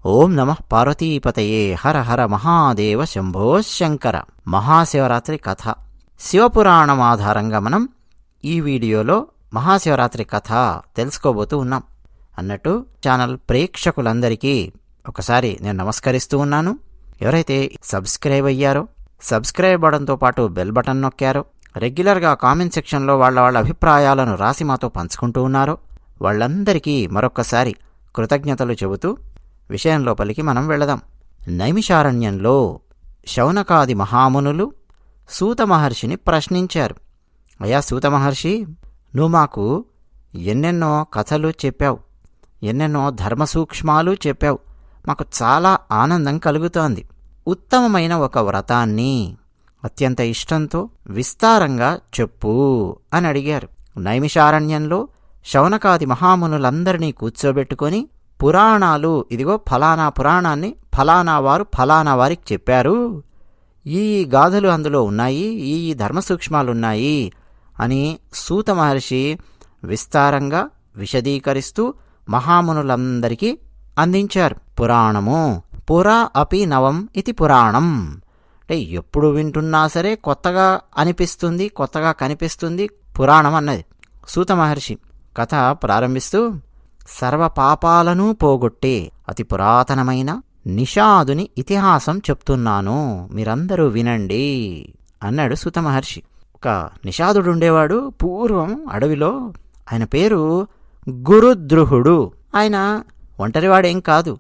ఓం నమః పార్వతీపతయే హర హర మహాదేవ శంభో శంకర. మహాశివరాత్రి కథ. శివపురాణం ఆధారంగా మనం ఈ వీడియోలో మహాశివరాత్రి కథ తెలుసుకోబోతూ ఉన్నాం. అన్నట్టు ఛానల్ ప్రేక్షకులందరికీ ఒకసారి నేను నమస్కరిస్తూ ఉన్నాను. ఎవరైతే సబ్స్క్రైబ్ అయ్యారో, సబ్స్క్రైబ్ అవ్వడంతో పాటు బెల్ బటన్ నొక్కారో, రెగ్యులర్గా కామెంట్ సెక్షన్లో వాళ్ళ అభిప్రాయాలను రాసి మాతో పంచుకుంటూ ఉన్నారో వాళ్ళందరికీ మరొక్కసారి కృతజ్ఞతలు చెబుతూ విషయం లోపలికి మనం వెళదాం. నైమిషారణ్యంలో శౌనకాది మహామునులు సూత మహర్షిని ప్రశ్నించారు. అయ్యా సూత మహర్షి, నువ్వు మాకు ఎన్నెన్నో కథలు చెప్పావు, ఎన్నెన్నో ధర్మసూక్ష్మాలు చెప్పావు, మాకు చాలా ఆనందం కలుగుతోంది. ఉత్తమమైన ఒక వ్రతాన్ని అత్యంత ఇష్టంతో విస్తారంగా చెప్పు అని అడిగారు. నైమిషారణ్యంలో శౌనకాది మహామునులందరినీ కూర్చోబెట్టుకొని పురాణాలు, ఇదిగో ఫలానా పురాణాన్ని ఫలానా వారు ఫలానా వారికి చెప్పారు, ఈ గాథలు అందులో ఉన్నాయి, ఈ ధర్మసూక్ష్మాలున్నాయి అని సూత మహర్షి విస్తారంగా విశదీకరిస్తూ మహామునులందరికీ అందించారు. పురాణము పురా అపి నవం ఇది పురాణం అంటే ఎప్పుడు వింటున్నా సరే కొత్తగా అనిపిస్తుంది, కొత్తగా కనిపిస్తుంది పురాణం అన్నది. సూత మహర్షి కథ ప్రారంభిస్తూ, సర్వ పాపాలను పోగొట్టే అతి పురాతనమైన నిషాదుని ఇతిహాసం చెప్తున్నాను, మీరందరూ వినండి అన్నాడు సూత మహర్షి. ఒక నిషాదుడుండేవాడు పూర్వం అడవిలో. ఆయన పేరు గురుద్రుహుడు. ఆయన ఒంటరివాడేం కాదు,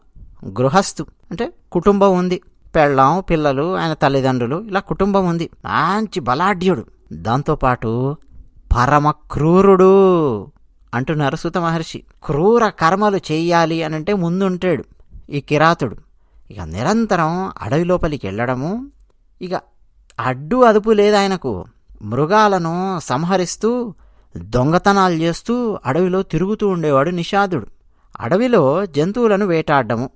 గృహస్థు అంటే కుటుంబం ఉంది, పెళ్ళాం పిల్లలు, ఆయన తల్లిదండ్రులు, ఇలా కుటుంబం ఉంది. మంచి బలాఢ్యుడు, దాంతోపాటు పరమ క్రూరుడు అంటున్నారు సూత మహర్షి. క్రూర కర్మలు చెయ్యాలి అనంటే ముందుంటాడు ఈ కిరాతుడు. ఇక నిరంతరం అడవి లోపలికి వెళ్ళడము, ఇక అడ్డు అదుపు లేదు ఆయనకు. మృగాలను సంహరిస్తూ దొంగతనాలు చేస్తూ అడవిలో తిరుగుతూ ఉండేవాడు నిషాదుడు. అడవిలో జంతువులను వేటాడము.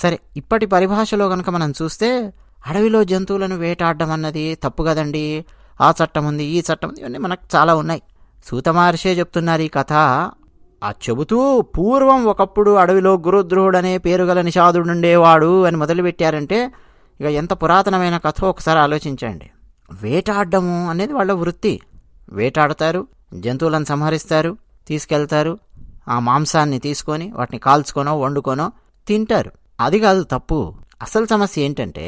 సరే, ఇప్పటి పరిభాషలో కనుక మనం చూస్తే అడవిలో జంతువులను వేటాడడం అన్నది తప్పు కదండి. ఆ చట్టం ఉంది, ఈ చట్టం ఉంది, ఇవన్నీ మనకు చాలా ఉన్నాయి. సూత మహర్షే చెప్తున్నారు ఈ కథ. ఆ చెబుతూ పూర్వం ఒకప్పుడు అడవిలో గురుద్రుహుడు అనే పేరు గల నిషాదుడుండేవాడు అని మొదలుపెట్టారంటే ఇక ఎంత పురాతనమైన కథ ఒకసారి ఆలోచించండి. వేటాడము అనేది వాళ్ళ వృత్తి. వేటాడతారు, జంతువులను సంహరిస్తారు, తీసుకెళ్తారు, ఆ మాంసాన్ని తీసుకొని వాటిని కాల్చుకొనో వండుకొనో తింటారు. అది కాదు తప్పు. అసలు సమస్య ఏంటంటే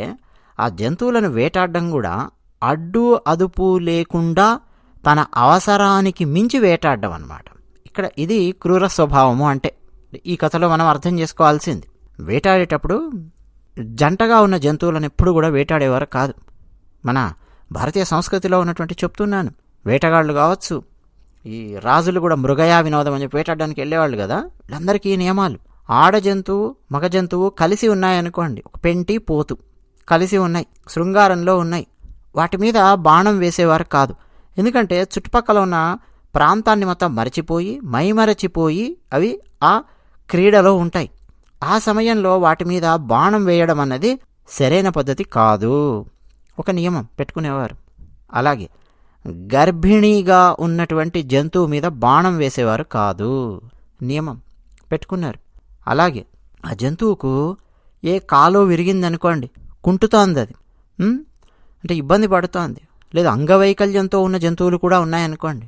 ఆ జంతువులను వేటాడడం కూడా అడ్డు అదుపు లేకుండా తన అవసరానికి మించి వేటాడడం అన్నమాట. ఇక్కడ ఇది క్రూర స్వభావము. అంటే ఈ కథలో మనం అర్థం చేసుకోవాల్సింది, వేటాడేటప్పుడు జంటగా ఉన్న జంతువులను ఎప్పుడు కూడా వేటాడేవారు కాదు. మన భారతీయ సంస్కృతిలో ఉన్నటువంటి చెప్తున్నాను. వేటగాళ్ళు కావచ్చు, ఈ రాజులు కూడా మృగయా వినోదం అని చెప్పి వేటాడడానికి వెళ్ళేవాళ్ళు కదా. వీళ్ళందరికీ నియమాలు. ఆడ జంతువు మగ జంతువు కలిసి ఉన్నాయనుకోండి, ఒక పెంటి పోతు కలిసి ఉన్నాయి, శృంగారంలో ఉన్నాయి, వాటి మీద బాణం వేసేవారు కాదు. ఎందుకంటే చుట్టుపక్కల ఉన్న ప్రాంతాన్ని మొత్తం మరచిపోయి మైమరచిపోయి అవి ఆ క్రీడలో ఉంటాయి. ఆ సమయంలో వాటి మీద బాణం వేయడం అన్నది సరైన పద్ధతి కాదు. ఒక నియమం పెట్టుకునేవారు. అలాగే గర్భిణీగా ఉన్నటువంటి జంతువు మీద బాణం వేసేవారు కాదు, నియమం పెట్టుకున్నారు. అలాగే ఆ జంతువుకు ఏ కాలో విరిగిందనుకోండి, కుంటుతోంది, అది అంటే ఇబ్బంది పడుతోంది, లేదా అంగవైకల్యంతో ఉన్న జంతువులు కూడా ఉన్నాయనుకోండి,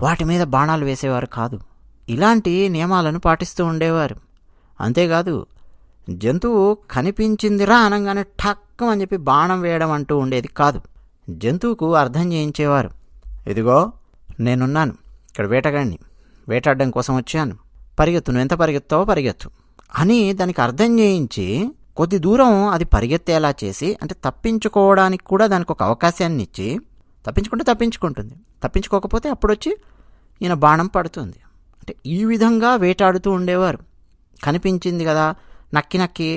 వాటి మీద బాణాలు వేసేవారు కాదు. ఇలాంటి నియమాలను పాటిస్తూ ఉండేవారు. అంతేకాదు, జంతువు కనిపించిందిరా అనగానే ఠక్ అని చెప్పి బాణం వేయడం అంటూ ఉండేది కాదు. జంతువుకు అర్థం చేయించేవారు. ఇదిగో నేనున్నాను, ఇక్కడ వేటగాడిని, వేటాడడం కోసం వచ్చాను, పరిగెత్తు, నువ్వు ఎంత పరిగెత్తావో పరిగెత్తు అని దానికి అర్థం చేయించి కొద్ది దూరం అది పరిగెత్తేలా చేసి, అంటే తప్పించుకోవడానికి కూడా దానికి ఒక అవకాశాన్ని ఇచ్చి, తప్పించుకుంటే తప్పించుకుంటుంది, తప్పించుకోకపోతే అప్పుడొచ్చి ఈయన బాణం పడుతుంది. అంటే ఈ విధంగా వేటాడుతూ ఉండేవారు. కనిపించింది కదా నక్కి నక్కి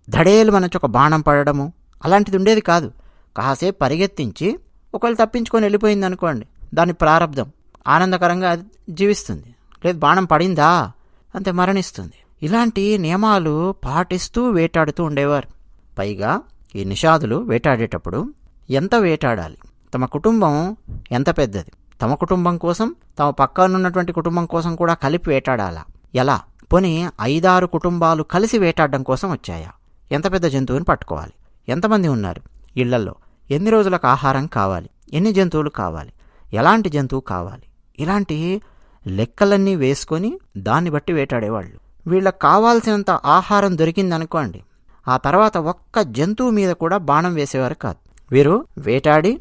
ధడేలు మనకి ఒక బాణం పడడము అలాంటిది ఉండేది కాదు. కాసేపు పరిగెత్తించి ఒకవేళ తప్పించుకొని వెళ్ళిపోయింది అనుకోండి, దాని ప్రారంధం ఆనందకరంగా జీవిస్తుంది. లేదు బాణం పడిందా అంతే మరణిస్తుంది. ఇలాంటి నియమాలు పాటిస్తూ వేటాడుతూ ఉండేవారు. పైగా ఈ నిషాదులు వేటాడేటప్పుడు ఎంత వేటాడాలి, తమ కుటుంబం ఎంత పెద్దది, తమ కుటుంబం కోసం తమ పక్కనున్నటువంటి కుటుంబం కోసం కూడా కలిపి వేటాడాలా, ఎలా పోనీ 5-6 కుటుంబాలు కలిసి వేటాడడం కోసం వచ్చాయా? ఎంత పెద్ద జంతువుని పట్టుకోవాలి? ఎంతమంది ఉన్నారు ఇళ్లల్లో? ఎన్ని రోజులకు ఆహారం కావాలి? ఎన్ని జంతువులు కావాలి? ఎలాంటి జంతువు కావాలి? ఇలాంటి లెక్కలన్నీ వేసుకొని దాన్ని బట్టి వేటాడేవాళ్ళు. వీళ్ళకి కావాల్సినంత ఆహారం దొరికిందనుకోండి, ఆ తర్వాత ఒక్క జంతువు మీద కూడా బాణం వేసేవారు కాదు. వీరు వేటాడి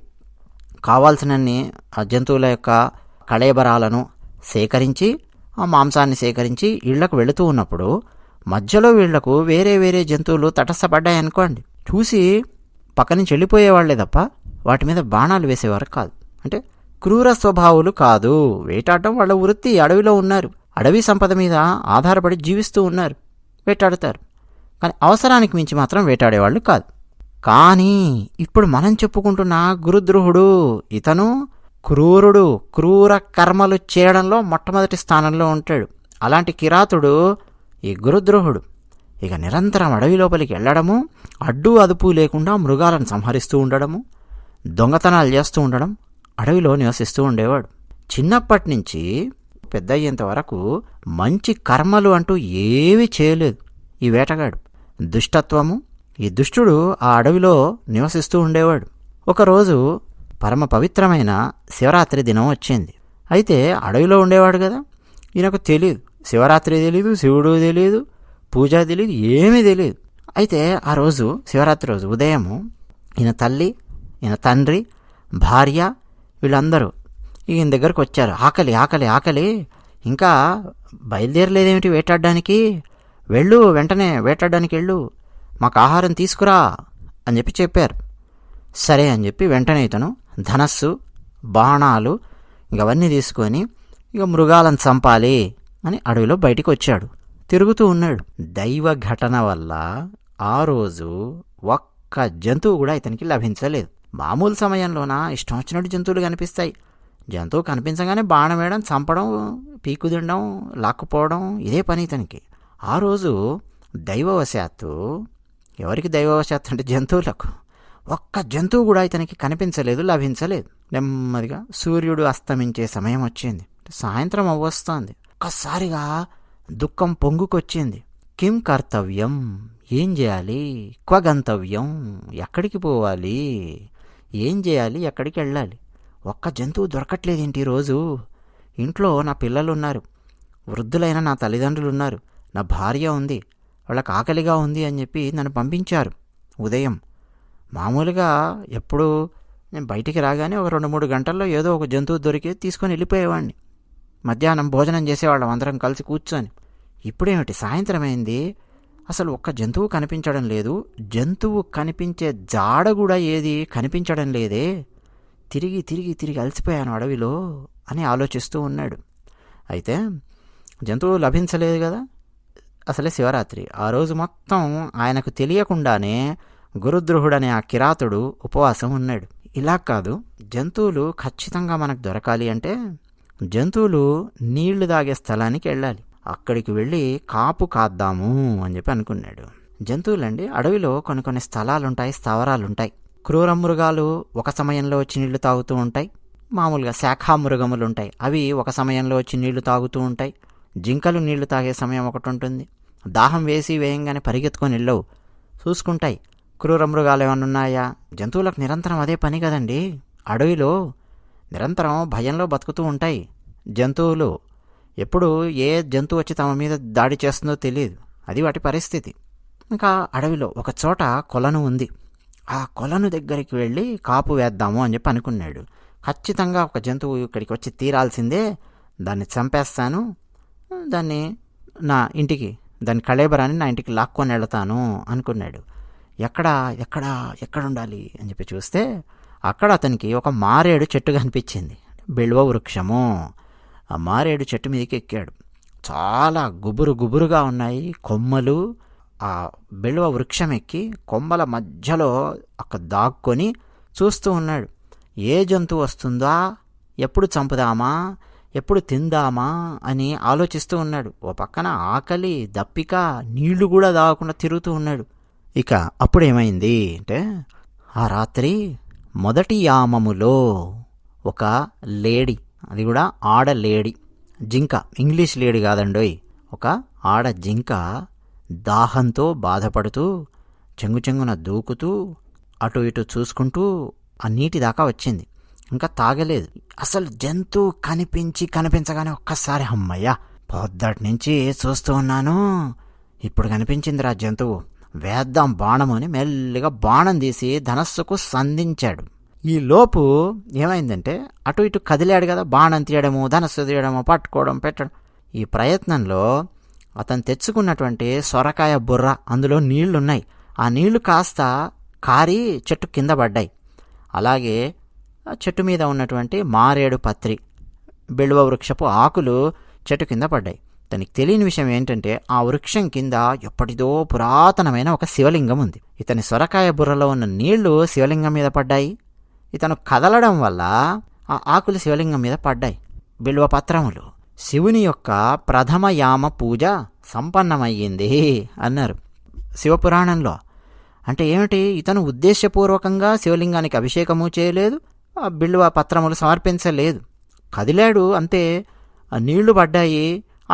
కావాల్సినన్ని ఆ జంతువుల యొక్క కళేబరాలను సేకరించి, ఆ మాంసాన్ని సేకరించి ఇళ్లకు వెళుతూ ఉన్నప్పుడు మధ్యలో వీళ్లకు వేరే వేరే జంతువులు తటస్థపడ్డాయనుకోండి, చూసి పక్క నుంచి వెళ్ళిపోయేవాళ్లే తప్ప వాటి మీద బాణాలు వేసేవారు కాదు. అంటే క్రూర స్వభావులు కాదు. వేటాడటం వాళ్ళ వృత్తి. అడవిలో ఉన్నారు, అడవి సంపద మీద ఆధారపడి జీవిస్తూ ఉన్నారు, వేటాడుతారు. కానీ అవసరానికి మించి మాత్రం వేటాడేవాళ్ళు కాదు. కానీ ఇప్పుడు మనం చెప్పుకుంటున్న గురుద్రోహుడు, ఇతను క్రూరుడు, క్రూర కర్మలు చేయడంలో మొట్టమొదటి స్థానంలో ఉంటాడు. అలాంటి కిరాతుడు ఈ గురుద్రోహుడు. ఇక నిరంతరం అడవి లోపలికి వెళ్ళడము, అడ్డు అదుపు లేకుండా మృగాలను సంహరిస్తూ ఉండడము, దొంగతనాలు చేస్తూ ఉండడం, అడవిలో నివసిస్తూ ఉండేవాడు. చిన్నప్పటి నుంచి పెద్ద అయ్యేంత వరకు మంచి కర్మలు అంటూ ఏవీ చేయలేదు ఈ వేటగాడు. దుష్టత్వము, ఈ దుష్టుడు ఆ అడవిలో నివసిస్తూ ఉండేవాడు. ఒకరోజు పరమ పవిత్రమైన శివరాత్రి దినం వచ్చింది. అయితే అడవిలో ఉండేవాడు కదా, ఈయనకు తెలియదు, శివరాత్రి తెలియదు, శివుడు తెలియదు, పూజ తెలియదు, ఏమీ తెలియదు. అయితే ఆ రోజు శివరాత్రి రోజు ఉదయము ఈయన తల్లి, ఈయన తండ్రి, భార్య వీళ్ళందరూ ఈయన దగ్గరకు వచ్చారు. ఆకలి ఆకలి ఆకలి, ఇంకా బయలుదేరలేదేమిటి వేటాడడానికి? వెళ్ళు, వెంటనే వేటాడడానికి వెళ్ళు, మాకు ఆహారం తీసుకురా అని చెప్పారు. సరే అని చెప్పి వెంటనే ఇతను ధనస్సు, బాణాలు అవన్నీ తీసుకొని ఇక మృగాలను చంపాలి అని అడవిలో బయటికి వచ్చాడు. తిరుగుతూ ఉన్నాడు. దైవ ఘటన వల్ల ఆ రోజు ఒక్క జంతువు కూడా ఇతనికి లభించలేదు. మామూలు సమయంలోన ఇష్టం వచ్చినట్టు జంతువులు కనిపిస్తాయి. జంతువు కనిపించగానే బాణం వేయడం, చంపడం, పీకు తినడం, లాక్కుపోవడం, ఇదే పని ఇతనికి. ఆ రోజు దైవవశాత్తు, ఎవరికి దైవవశాత్తు అంటే జంతువులకు, ఒక్క జంతువు కూడా ఇతనికి కనిపించలేదు, లభించలేదు. నెమ్మదిగా సూర్యుడు అస్తమించే సమయం వచ్చింది. సాయంత్రం అవ్వొస్తోంది. ఒక్కసారిగా దుఃఖం పొంగుకొచ్చింది. కిం కర్తవ్యం, ఏం చేయాలి? క్వ గంతవ్యం, ఎక్కడికి పోవాలి? ఏం చేయాలి? ఎక్కడికి వెళ్ళాలి? ఒక్క జంతువు దొరకట్లేదేంటి ఈరోజు? ఇంట్లో నా పిల్లలు ఉన్నారు, వృద్ధులైన నా తల్లిదండ్రులు ఉన్నారు, నా భార్య ఉంది, వాళ్ళకి ఆకలిగా ఉంది అని చెప్పి నన్ను పంపించారు ఉదయం. మామూలుగా ఎప్పుడు నేను బయటికి రాగానే ఒక 2-3 గంటల్లో ఏదో ఒక జంతువు దొరికి తీసుకొని వెళ్ళిపోయేవాడిని. మధ్యాహ్నం భోజనం చేసేవాళ్ళం అందరం కలిసి కూర్చొని. ఇప్పుడేమిటి సాయంత్రం అయింది, అసలు ఒక్క జంతువు కనిపించడం లేదు, జంతువు కనిపించే జాడ కూడా ఏది కనిపించడం లేదే, తిరిగి తిరిగి తిరిగి అలసిపోయాను అడవిలో అని ఆలోచిస్తూ ఉన్నాడు. అయితే జంతువు లభించలేదు కదా, అసలే శివరాత్రి. ఆ రోజు మొత్తం ఆయనకు తెలియకుండానే గురుద్రోహుడనే ఆ కిరాతుడు ఉపవాసం ఉన్నాడు. ఇలా కాదు, జంతువులు ఖచ్చితంగా మనకు దొరకాలి అంటే జంతువులు నీళ్లు తాగే స్థలానికి వెళ్ళాలి. అక్కడికి వెళ్ళి కాపు కాద్దాము అని చెప్పి అనుకున్నాడు. జంతువులండి అడవిలో కొన్ని స్థలాలుంటాయి, స్థావరాలుంటాయి. క్రూర మృగాలు ఒక సమయంలో వచ్చి నీళ్లు తాగుతూ ఉంటాయి. మామూలుగా శాఖామృగములు ఉంటాయి, అవి ఒక సమయంలో వచ్చి నీళ్లు తాగుతూ ఉంటాయి. జింకలు నీళ్లు తాగే సమయం ఒకటి ఉంటుంది. దాహం వేయంగానే పరిగెత్తుకొని వెళ్ళవు, చూసుకుంటాయి. క్రూర మృగాలు ఏమన్నా ఉన్నాయా? జంతువులకు నిరంతరం అదే పని కదండి. అడవిలో నిరంతరం భయంలో బతుకుతూ ఉంటాయి జంతువులు. ఎప్పుడు ఏ జంతువు వచ్చి తమ మీద దాడి చేస్తుందో తెలియదు, అది వాటి పరిస్థితి. ఇంకా అడవిలో ఒక చోట కొలను ఉంది. ఆ కొలను దగ్గరికి వెళ్ళి కాపు వేద్దాము అని చెప్పి అనుకున్నాడు. ఖచ్చితంగా ఒక జంతువు ఇక్కడికి వచ్చి తీరాల్సిందే, దాన్ని చంపేస్తాను, దాన్ని నా ఇంటికి, దాని కళేబరాన్ని నా ఇంటికి లాక్కొని వెళతాను అనుకున్నాడు. ఎక్కడ ఉండాలి అని చెప్పి చూస్తే అక్కడ అతనికి ఒక మారేడు చెట్టు కనిపించింది, బిల్వ వృక్షము. ఆ మారేడు చెట్టు మీదకి ఎక్కాడు. చాలా గుబురుగా ఉన్నాయి కొమ్మలు. ఆ బిల్వ వృక్షం ఎక్కి కొమ్మల మధ్యలో అక్కడ దాక్కొని చూస్తూ ఉన్నాడు. ఏ జంతువు వస్తుందా, ఎప్పుడు చంపుదామా, ఎప్పుడు తిందామా అని ఆలోచిస్తూ ఉన్నాడు. ఓ పక్కన ఆకలి, దప్పిక, నీళ్లు కూడా తాగకుండా తిరుగుతూ ఉన్నాడు. ఇక అప్పుడేమైంది అంటే, ఆ రాత్రి మొదటి యామములో ఒక లేడీ, అది కూడా ఆడ లేడీ, జింక, ఇంగ్లీష్ లేడీ కాదండోయ్, ఒక ఆడ జింక దాహంతో బాధపడుతూ చెంగున దూకుతూ అటు ఇటు చూసుకుంటూ ఆ నీటి దాకా వచ్చింది. ఇంకా తాగలేదు. అసలు జంతువు కనిపించగానే ఒక్కసారి అమ్మయ్యా, పొద్దటి నుంచి చూస్తూ ఉన్నాను, ఇప్పుడు కనిపించిందిరా జంతువు, వేద్దాం బాణము అని మెల్లిగా బాణం తీసి ధనస్సుకు సంధించాడు. ఈ లోపు ఏమైందంటే అటు ఇటు కదిలాడు కదా, బాణం తీయడము, ధనస్సు తీయడము, పట్టుకోవడం, పెట్టడం. ఈ ప్రయత్నంలో అతను తెచ్చుకున్నటువంటి సొరకాయ బుర్ర, అందులో నీళ్లున్నాయి. ఆ నీళ్లు కాస్త కారి చెట్టు కింద పడ్డాయి. అలాగే చెట్టు మీద ఉన్నటువంటి మారేడు పత్రి, బెళువ వృక్షపు ఆకులు చెట్టు కింద పడ్డాయి. తనకి తెలియని విషయం ఏంటంటే ఆ వృక్షం కింద ఎప్పటిదో పురాతనమైన ఒక శివలింగం ఉంది. ఇతని సొరకాయ బుర్రలో ఉన్న నీళ్లు శివలింగం మీద పడ్డాయి. ఇతను కదలడం వల్ల ఆ ఆకులు శివలింగం మీద పడ్డాయి. బిల్వ పత్రములు. శివుని యొక్క ప్రథమ యామ పూజ సంపన్నమయ్యింది అన్నారు శివపురాణంలో. అంటే ఏమిటి? ఇతను ఉద్దేశపూర్వకంగా శివలింగానికి అభిషేకము చేయలేదు, ఆ బిల్వ పత్రములు సమర్పించలేదు. కదిలాడు అంతే, నీళ్లు పడ్డాయి,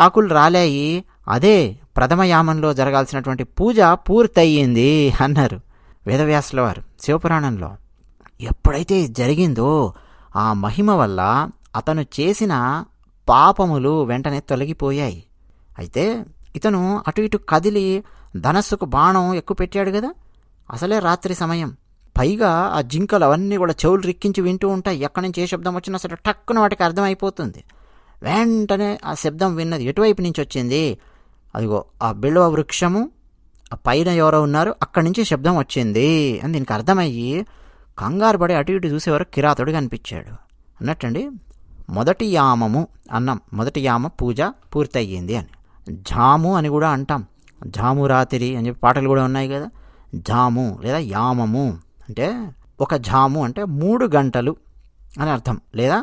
ఆకులు రాలాయి. అదే ప్రథమయామంలో జరగాల్సినటువంటి పూజ పూర్తయింది అన్నారు వేదవ్యాసుల వారు శివపురాణంలో. ఎప్పుడైతే జరిగిందో ఆ మహిమ వల్ల అతను చేసిన పాపములు వెంటనే తొలగిపోయాయి. అయితే ఇతను అటు ఇటు కదిలి ధనస్సుకు బాణం ఎక్కువ పెట్టాడు కదా, అసలే రాత్రి సమయం. పైగా ఆ జింకలు అవన్నీ కూడా చెవులు రిక్కించి వింటూ ఉంటాయి. ఎక్కడి నుంచి ఏ శబ్దం వచ్చినా సరే టక్కున వాటికి అర్థమైపోతుంది. వెంటనే ఆ శబ్దం విన్నది ఎటువైపు నుంచి వచ్చింది, అదిగో ఆ బిల్వ వృక్షము ఆ పైన ఎవరో ఉన్నారు, అక్కడి నుంచి శబ్దం వచ్చింది అని దీనికి అర్థమయ్యి కంగారు పడి అటు ఇటు చూసేవారు కిరాతుడు కనిపించాడు అన్నట్టండి. మొదటి యామము అన్నాం, మొదటి యామ పూజ పూర్తయ్యింది అని. జాము అని కూడా అంటాం, జాము రాత్రి అని చెప్పి పాటలు కూడా ఉన్నాయి కదా. జాము లేదా యామము అంటే ఒక జాము అంటే 3 గంటలు అని అర్థం, లేదా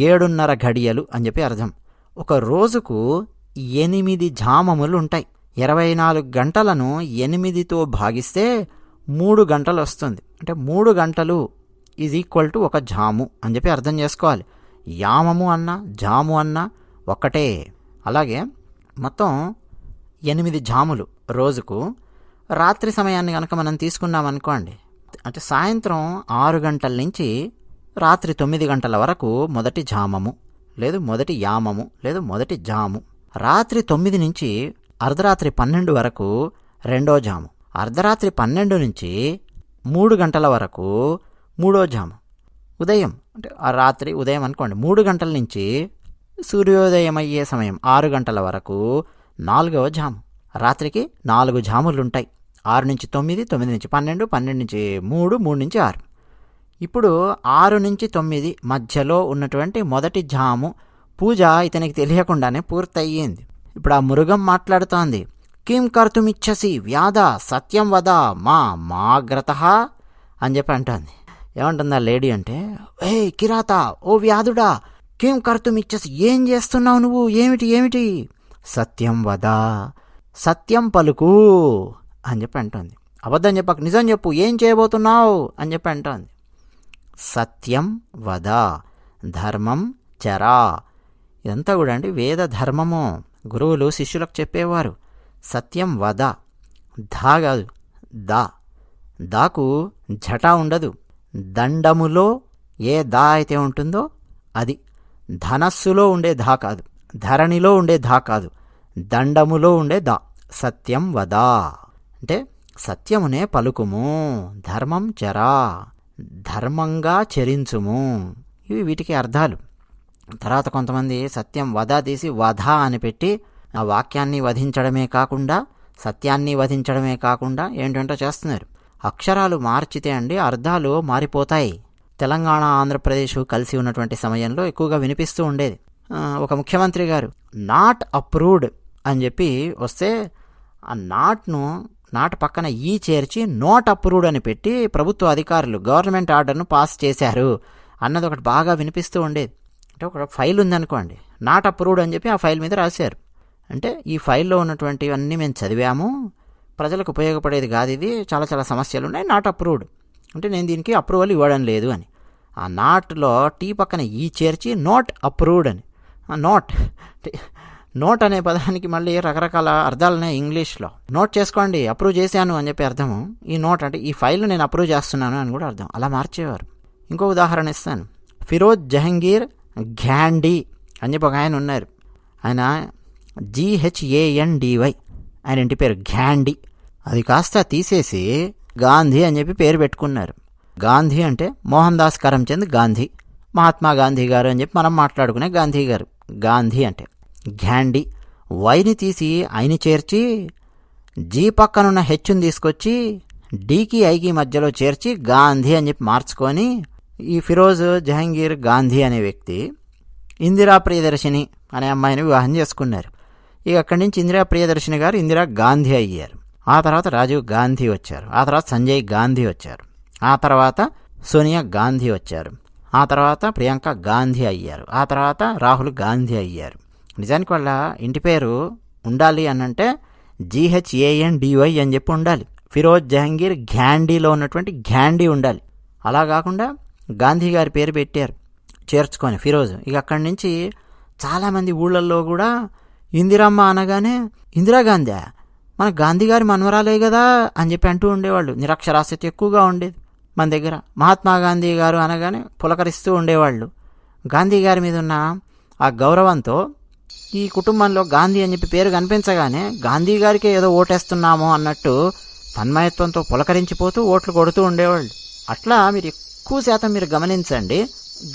7:30 గడియలు అని చెప్పి అర్థం. ఒక రోజుకు 8 జామములు ఉంటాయి. 24 గంటలను 8తో భాగిస్తే 3 గంటలు వస్తుంది. అంటే 3 గంటలు ఈజ్ ఈక్వల్ టు ఒక జాము అని చెప్పి అర్థం చేసుకోవాలి. యామము అన్నా జాము అన్నా ఒక్కటే. అలాగే మొత్తం 8 జాములు రోజుకు. రాత్రి సమయాన్ని కనుక మనం తీసుకున్నామనుకోండి, అంటే సాయంత్రం 6 గంటల నుంచి రాత్రి 9 గంటల వరకు మొదటి జామము, లేదు మొదటి యామము, లేదు మొదటి జాము. రాత్రి 9 నుంచి అర్ధరాత్రి 12 వరకు రెండో జాము. అర్ధరాత్రి 12 నుంచి 3 గంటల వరకు మూడో జాము. ఉదయం అంటే ఆ రాత్రి ఉదయం అనుకోండి, 3 గంటల నుంచి సూర్యోదయం అయ్యే సమయం 6 గంటల వరకు 4వ జాము. రాత్రికి 4 జాములుంటాయి. 6 నుంచి 9, 9 నుంచి 12, 12 నుంచి 3, 3 నుంచి 6. ఇప్పుడు 6 నుంచి 9 మధ్యలో ఉన్నటువంటి మొదటి జాము పూజ ఇతనికి తెలియకుండానే పూర్తయ్యింది. ఇప్పుడు ఆ మృగం మాట్లాడుతోంది. కిం కర్తుమిచ్చసి వ్యాధ సత్యం వద మాగ్రత అని చెప్పి అంటోంది. ఏమంటుందా లేడీ అంటే, ఏ కిరాత, ఓ వ్యాధుడా, కిం కర్తుమిచ్చసి, ఏం చేస్తున్నావు నువ్వు, ఏమిటి? సత్యం వద, సత్యం పలుకు అని చెప్పి అంటోంది. అబద్ధం చెప్పక నిజం చెప్పు, ఏం చేయబోతున్నావు అని చెప్పి అంటోంది. సత్యం వద, ధర్మం చరా. ఇదంతా కూడా అండి వేద ధర్మము. గురువులు శిష్యులకు చెప్పేవారు. సత్యం వద, ధా కాదు దా. దాకు జటా ఉండదు. దండములో ఏ దా అయితే ఉంటుందో అది. ధనస్సులో ఉండే ధా కాదు, ధరణిలో ఉండే ధా కాదు, దండములో ఉండే దా. సత్యం వద అంటే సత్యమునే పలుకుము, ధర్మం చరా, ధర్మంగా చరించుము. ఇవి వీటికి అర్థాలు. తర్వాత కొంతమంది సత్యం వద తీసి వధ అని పెట్టి ఆ వాక్యాన్ని వధించడమే కాకుండా సత్యాన్ని వధించడమే కాకుండా ఏంటంటో చేస్తున్నారు. అక్షరాలు మార్చితే అండి అర్థాలు మారిపోతాయి. తెలంగాణ ఆంధ్రప్రదేశ్ కలిసి ఉన్నటువంటి సమయంలో ఎక్కువగా వినిపిస్తూ ఉండేది. ఒక ముఖ్యమంత్రి గారు నాట్ అప్రూవ్డ్ అని చెప్పి వస్తే ఆ నాట్ పక్కన ఈ చేర్చి నోట్ అప్రూవ్డ్ అని పెట్టి ప్రభుత్వ అధికారులు గవర్నమెంట్ ఆర్డర్ను పాస్ చేశారు అన్నది ఒకటి బాగా వినిపిస్తూ ఉండేది. అంటే ఒక ఫైల్ ఉందనుకోండి, నాట్ అప్రూవ్డ్ అని చెప్పి ఆ ఫైల్ మీద రాశారు. అంటే ఈ ఫైల్లో ఉన్నటువంటివన్నీ మేము చదివాము, ప్రజలకు ఉపయోగపడేది కాదు, ఇది చాలా చాలా సమస్యలు ఉన్నాయి, నాట్ అప్రూవ్డ్ అంటే నేను దీనికి అప్రూవల్ ఇవ్వడం లేదు అని. ఆ నాట్లో టీ పక్కన ఈ చేర్చి నోట్ అప్రూవ్డ్ అని. నోట్ నోట్ అనే పదానికి మళ్ళీ రకరకాల అర్థాలున్నాయి ఇంగ్లీష్లో. నోట్ చేసుకోండి, అప్రూవ్ చేశాను అని చెప్పి అర్థము. ఈ నోట్ అంటే ఈ ఫైల్ను నేను అప్రూవ్ చేస్తున్నాను అని కూడా అర్థం. అలా మార్చేవారు. ఇంకో ఉదాహరణ ఇస్తాను. ఫిరోజ్ జహంగీర్ ఘాండీ అని చెప్పి ఒక ఆయన ఉన్నారు. ఆయన GHANDY ఆయన ఇంటి పేరు ఘాండీ. అది కాస్త తీసేసి గాంధీ అని చెప్పి పేరు పెట్టుకున్నారు. గాంధీ అంటే మోహన్ దాస్ కరమ్చంద్ గాంధీ, మహాత్మా గాంధీ గారు అని చెప్పి మనం మాట్లాడుకునే గాంధీ గారు. గాంధీ అంటే ఘాండీ. వైని తీసి ఐని చేర్చి జీ పక్కనున్న హెచ్ని తీసుకొచ్చి డీకి ఐకి మధ్యలో చేర్చి గాంధీ అని చెప్పి మార్చుకొని ఈ ఫిరోజ్ జహంగీర్ గాంధీ అనే వ్యక్తి ఇందిరా ప్రియదర్శిని అనే అమ్మాయిని వివాహం చేసుకున్నారు. ఇక అక్కడి నుంచి ఇందిరా ప్రియదర్శిని గారు ఇందిరా గాంధీ అయ్యారు. ఆ తర్వాత రాజీవ్ గాంధీ వచ్చారు. ఆ తర్వాత సంజయ్ గాంధీ వచ్చారు. ఆ తర్వాత సోనియా గాంధీ వచ్చారు. ఆ తర్వాత ప్రియాంక గాంధీ అయ్యారు. ఆ తర్వాత రాహుల్ గాంధీ అయ్యారు. నిజానికి వాళ్ళ ఇంటి పేరు ఉండాలి అనంటే GHANDY అని చెప్పి ఉండాలి. ఫిరోజ్ జహంగీర్ ఘాండీలో ఉన్నటువంటి ఘాండీ ఉండాలి. అలా కాకుండా గాంధీ గారి పేరు పెట్టారు చేర్చుకొని ఫిరోజ్. ఇక అక్కడి నుంచి చాలామంది ఊళ్ళల్లో కూడా ఇందిరమ్మ అనగానే ఇందిరాగాంధీ మన గాంధీ గారి మనవరాలే కదా అని చెప్పి అంటూ ఉండేవాళ్ళు. నిరక్షరాస్యత ఎక్కువగా ఉండేది మన దగ్గర. మహాత్మా గాంధీ గారు అనగానే పులకరిస్తూ ఉండేవాళ్ళు. గాంధీ గారి మీద ఉన్న ఆ గౌరవంతో ఈ కుటుంబంలో గాంధీ అని చెప్పి పేరు కనిపించగానే గాంధీ గారికే ఏదో ఓటేస్తున్నామో అన్నట్టు తన్మయత్వంతో పులకరించిపోతూ ఓట్లు కొడుతూ ఉండేవాళ్ళు. అట్లా మీరు ఎక్కువ శాతం మీరు గమనించండి,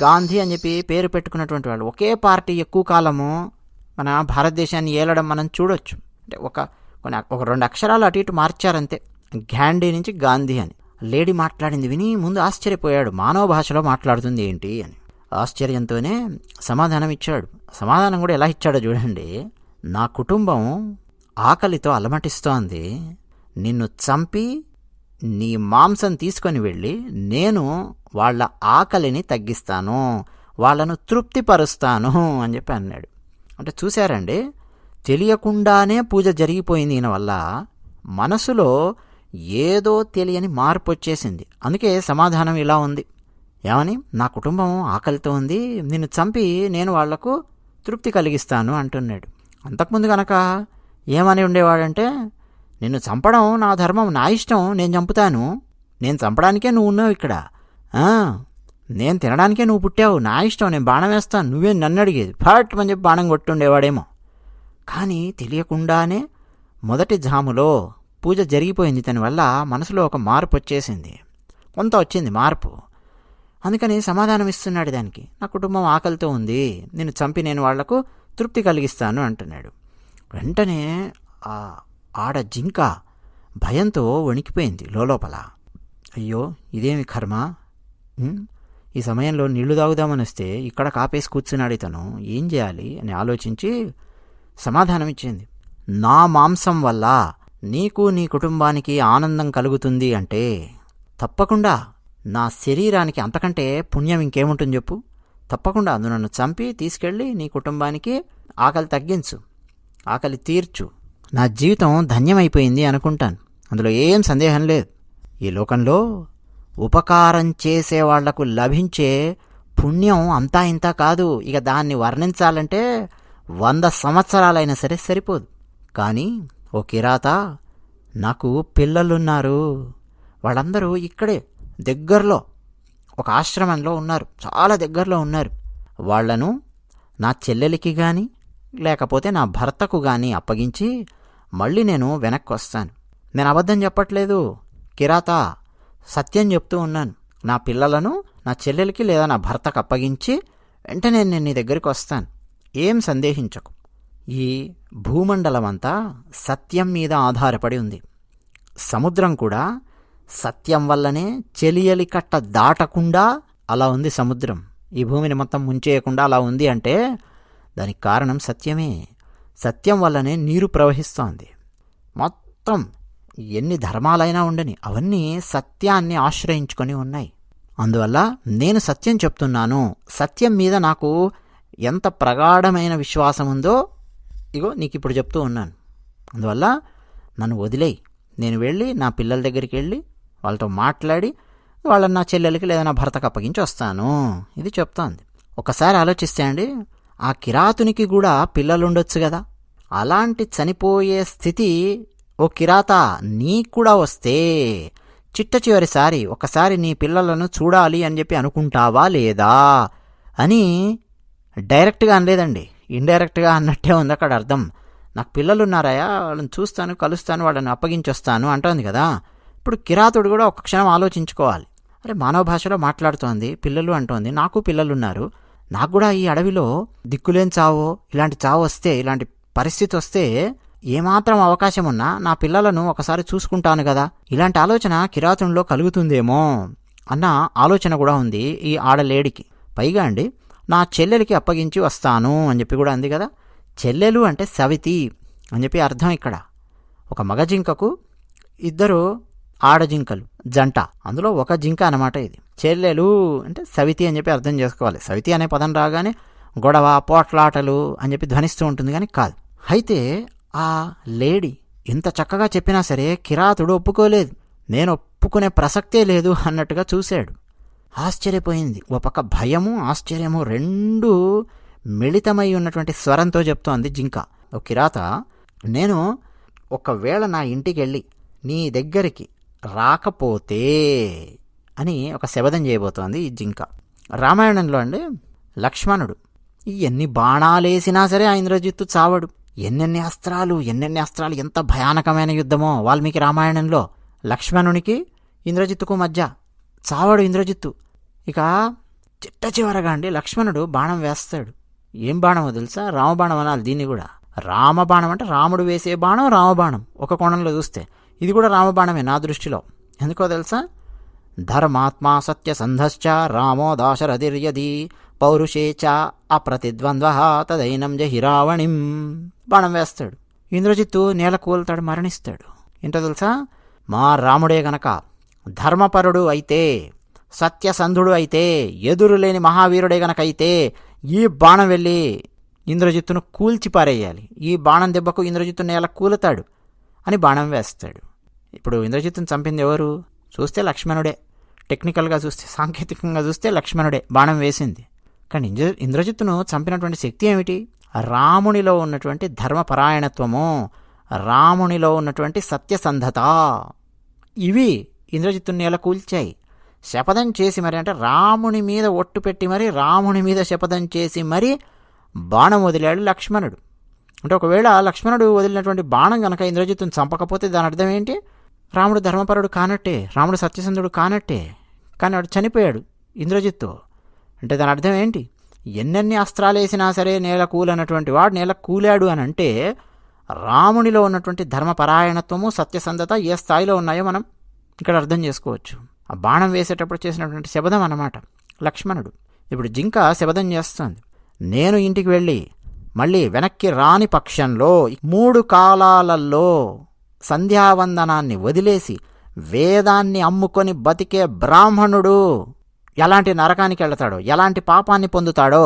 గాంధీ అని చెప్పి పేరు పెట్టుకున్నటువంటి వాళ్ళు ఒకే పార్టీ ఎక్కువ కాలము మన భారతదేశాన్ని ఏలడం మనం చూడొచ్చు. అంటే ఒక 2 అక్షరాలు అటు ఇటు మార్చారంతే, ఘాండీ నుంచి గాంధీ అని. లేడీ మాట్లాడింది విని ముందు ఆశ్చర్యపోయాడు, మానవ భాషలో మాట్లాడుతుంది ఏంటి అని. ఆశ్చర్యంతోనే సమాధానం ఇచ్చాడు. సమాధానం కూడా ఎలా ఇచ్చాడో చూడండి. నా కుటుంబం ఆకలితో అలమటిస్తోంది, నిన్ను చంపి నీ మాంసం తీసుకొని వెళ్ళి నేను వాళ్ళ ఆకలిని తగ్గిస్తాను, వాళ్ళను తృప్తిపరుస్తాను అని చెప్పి అన్నాడు. అంటే చూశారండి, తెలియకుండానే పూజ జరిగిపోయింది ఈయన వల్ల. మనసులో ఏదో తెలియని మార్పు వచ్చేసింది. అందుకే సమాధానం ఇలా ఉంది. ఏమని? నా కుటుంబం ఆకలితో ఉంది, నిన్ను చంపి నేను వాళ్లకు తృప్తి కలిగిస్తాను అంటున్నాడు. అంతకుముందు కనుక ఏమని ఉండేవాడంటే, నిన్ను చంపడం నా ధర్మం, నా ఇష్టం, నేను చంపుతాను, నేను చంపడానికే నువ్వు ఉన్నావు ఇక్కడ, నేను తినడానికే నువ్వు పుట్టావు, నా ఇష్టం, నేను బాణం వేస్తాను, నువ్వే నన్ను అడిగేది, ఫట్ అని చెప్పి బాణం కొట్టుండేవాడేమో. కానీ తెలియకుండానే మొదటి జాములో పూజ జరిగిపోయింది. దాని వల్ల మనసులో ఒక మార్పు వచ్చేసింది, కొంత వచ్చింది మార్పు. అందుకని సమాధానం ఇస్తున్నాడు దానికి. నా కుటుంబం ఆకలితో ఉంది, నిన్ను చంపి నేను వాళ్లకు తృప్తి కలిగిస్తాను అంటున్నాడు. వెంటనే ఆ ఆడ జింక భయంతో వణికిపోయింది లోపల. అయ్యో ఇదేమి కర్మ, ఈ సమయంలో నీళ్లు తాగుదామని వస్తే ఇక్కడ కాపేసి కూర్చున్నాడు ఇతను, ఏం చేయాలి అని ఆలోచించి సమాధానం ఇచ్చింది. నా మాంసం వల్ల నీకు నీ కుటుంబానికి ఆనందం కలుగుతుంది అంటే తప్పకుండా నా శరీరానికి అంతకంటే పుణ్యం ఇంకేముంటుంది చెప్పు. తప్పకుండా అది నన్ను చంపి తీసుకెళ్ళి నీ కుటుంబానికి ఆకలి తగ్గించు, ఆకలి తీర్చు, నా జీవితం ధన్యమైపోయింది అనుకుంటాను. అందులో ఏం సందేహం లేదు. ఈ లోకంలో ఉపకారం చేసే వాళ్లకు లభించే పుణ్యం అంతా ఇంత కాదు. ఇక దాన్ని వర్ణించాలంటే 100 సంవత్సరాలైనా సరే సరిపోదు. కానీ ఓ కిరాత, నాకు పిల్లలున్నారు, వాళ్ళందరూ ఇక్కడే దగ్గరలో ఒక ఆశ్రమంలో ఉన్నారు, చాలా దగ్గరలో ఉన్నారు. వాళ్లను నా చెల్లెలికి కానీ లేకపోతే నా భర్తకు కానీ అప్పగించి మళ్ళీ నేను వెనక్కి వస్తాను. నేను అబద్ధం చెప్పట్లేదు కిరాత, సత్యం చెప్తూ ఉన్నాను. నా పిల్లలను నా చెల్లెలికి లేదా నా భర్తకు అప్పగించి వెంటనే నేను నీ దగ్గరికి వస్తాను, ఏం సందేహించకు. ఈ భూమండలం అంతా సత్యం మీద ఆధారపడి ఉంది. సముద్రం కూడా సత్యం వల్లనే చెలియలి కట్ట దాటకుండా అలా ఉంది సముద్రం. ఈ భూమిని మొత్తం ముంచేయకుండా అలా ఉంది అంటే దానికి కారణం సత్యమే. సత్యం వల్లనే నీరు ప్రవహిస్తోంది. మొత్తం ఎన్ని ధర్మాలైనా ఉండని అవన్నీ సత్యాన్ని ఆశ్రయించుకొని ఉన్నాయి. అందువల్ల నేను సత్యం చెప్తున్నాను, సత్యం మీద నాకు ఎంత ప్రగాఢమైన విశ్వాసం ఉందో ఇగో నీకు ఇప్పుడు చెప్తూ ఉన్నాను. అందువల్ల నన్ను వదిలేయి, నేను వెళ్ళి నా పిల్లల దగ్గరికి వెళ్ళి వాళ్ళతో మాట్లాడి వాళ్ళని నా చెల్లెలకి లేదా నా భర్తకు అప్పగించి వస్తాను, ఇది చెప్తోంది. ఒకసారి ఆలోచిస్తే అండి, ఆ కిరాతునికి కూడా పిల్లలు ఉండొచ్చు కదా. అలాంటి చనిపోయే స్థితి ఓ కిరాత నీకు కూడా వస్తే చిట్ట చివరిసారి ఒకసారి నీ పిల్లలను చూడాలి అని చెప్పి అనుకుంటావా లేదా అని డైరెక్ట్గా అనలేదండి, ఇండైరెక్ట్గా అన్నట్టే ఉంది అక్కడ అర్థం. నాకు పిల్లలు ఉన్నారాయా, వాళ్ళని చూస్తాను, కలుస్తాను, వాళ్ళని అప్పగించొస్తాను అంటోంది కదా. ఇప్పుడు కిరాతుడు కూడా ఒక క్షణం ఆలోచించుకోవాలి. అరే మానవ భాషలో మాట్లాడుతోంది, పిల్లలు అంటోంది, నాకు పిల్లలు ఉన్నారు, నాకు కూడా ఈ అడవిలో దిక్కులేని చావో ఇలాంటి చావు వస్తే, ఇలాంటి పరిస్థితి వస్తే ఏమాత్రం అవకాశం ఉన్నా నా పిల్లలను ఒకసారి చూసుకుంటాను కదా. ఇలాంటి ఆలోచన కిరాతునిలో కలుగుతుందేమో అన్న ఆలోచన కూడా ఉంది ఈ ఆడలేడికి. పైగా అండి, నా చెల్లెలికి అప్పగించి వస్తాను అని చెప్పి కూడా అంది కదా. చెల్లెలు అంటే సవితి అని చెప్పి అర్థం ఇక్కడ. ఒక మగ జింకకు ఇద్దరు ఆడజింకలు జంట, అందులో ఒక జింక అన్నమాట ఇది. చెల్లెలు అంటే సవితి అని చెప్పి అర్థం చేసుకోవాలి. సవితి అనే పదం రాగానే గొడవ, పోట్లాటలు అని చెప్పి ధ్వనిస్తూ ఉంటుంది కానీ కాదు. అయితే ఆ లేడీ ఇంత చక్కగా చెప్పినా సరే కిరాతుడు ఒప్పుకోలేదు. నేను ఒప్పుకునే ప్రసక్తే లేదు అన్నట్టుగా చూశాడు. ఆశ్చర్యపోయింది. ఒక పక్క భయము ఆశ్చర్యము రెండూ మిళితమై ఉన్నటువంటి స్వరంతో చెప్తోంది జింక. ఓ కిరాత, నేను ఒకవేళ నా ఇంటికి వెళ్ళి నీ దగ్గరికి రాకపోతే అని ఒక శబదం చేయబోతోంది ఈ జింక. రామాయణంలో అండి లక్ష్మణుడు ఎన్ని బాణాలేసినా సరే ఆ ఇంద్రజిత్తు చావడు. ఎన్నెన్ని అస్త్రాలు ఎంత భయానకమైన యుద్ధమో వాల్మీకి రామాయణంలో. లక్ష్మణునికి ఇంద్రజిత్తుకు మధ్య చావడు ఇంద్రజిత్తు. ఇక చిట్ట చివరగా అండి లక్ష్మణుడు బాణం వేస్తాడు. ఏం బాణమో తెలుసా? రామబాణం అనాలి దీన్ని కూడా. రామబాణం అంటే రాముడు వేసే బాణం రామబాణం. ఒక కోణంలో చూస్తే ఇది కూడా రామబాణమే నా దృష్టిలో. ఎందుకో తెలుసా? ధర్మాత్మా సత్యసంధశ్చ రామో దాశరథిర్యది పౌరుషే చ అప్రతిద్వంద్వ తదైనం జహి రావణిం. బాణం వేస్తాడు. ఇంద్రజిత్తు నేల కూలుతాడు, మరణిస్తాడు. ఏంటో తెలుసా? మా రాముడే గనక ధర్మపరుడు అయితే, సత్యసంధుడు అయితే, ఎదురులేని మహావీరుడే గనక అయితే ఈ బాణం వెళ్ళి ఇంద్రజిత్తును కూల్చిపారేయాలి. ఈ బాణం దెబ్బకు ఇంద్రజిత్తు నేల కూలుతాడు అని బాణం వేస్తాడు. ఇప్పుడు ఇంద్రజిత్తును చంపింది ఎవరు? చూస్తే లక్ష్మణుడే. టెక్నికల్గా చూస్తే, సాంకేతికంగా చూస్తే లక్ష్మణుడే బాణం వేసింది. కానీ ఇంద్రజిత్తును చంపినటువంటి శక్తి ఏమిటి? రామునిలో ఉన్నటువంటి ధర్మపరాయణత్వము, రామునిలో ఉన్నటువంటి సత్యసంధత, ఇవి ఇంద్రజిత్తుని నేల కూల్చాయి. శపథం చేసి మరి, అంటే రాముని మీద ఒట్టు పెట్టి మరి, రాముని మీద శపథం చేసి మరి బాణం వదిలాడు లక్ష్మణుడు. అంటే ఒకవేళ లక్ష్మణుడు వదిలినటువంటి బాణం కనుక ఇంద్రజిత్తుని చంపకపోతే దాని అర్థం ఏంటి? రాముడు ధర్మపరుడు కానట్టే, రాముడు సత్యసంధుడు కానట్టే. కానీ వాడు చనిపోయాడు ఇంద్రజిత్తు. అంటే దాని అర్థం ఏంటి? ఎన్నెన్ని అస్త్రాలు వేసినా సరే నేల కూలన్నటువంటి వాడు నేల కూలాడు అని అంటే రామునిలో ఉన్నటువంటి ధర్మపరాయణత్వము, సత్యసంధత ఏ స్థాయిలో ఉన్నాయో మనం ఇక్కడ అర్థం చేసుకోవచ్చు. ఆ బాణం వేసేటప్పుడు చేసినటువంటి శబదం అన్నమాట లక్ష్మణుడు. ఇప్పుడు జింక శబదం చేస్తుంది. నేను ఇంటికి వెళ్ళి మళ్ళీ వెనక్కి రాని పక్షంలో 3 కాలాలలో సంధ్యావందనాన్ని వదిలేసి వేదాన్ని అమ్ముకొని బతికే బ్రాహ్మణుడు ఎలాంటి నరకానికి వెళతాడో, ఎలాంటి పాపాన్ని పొందుతాడో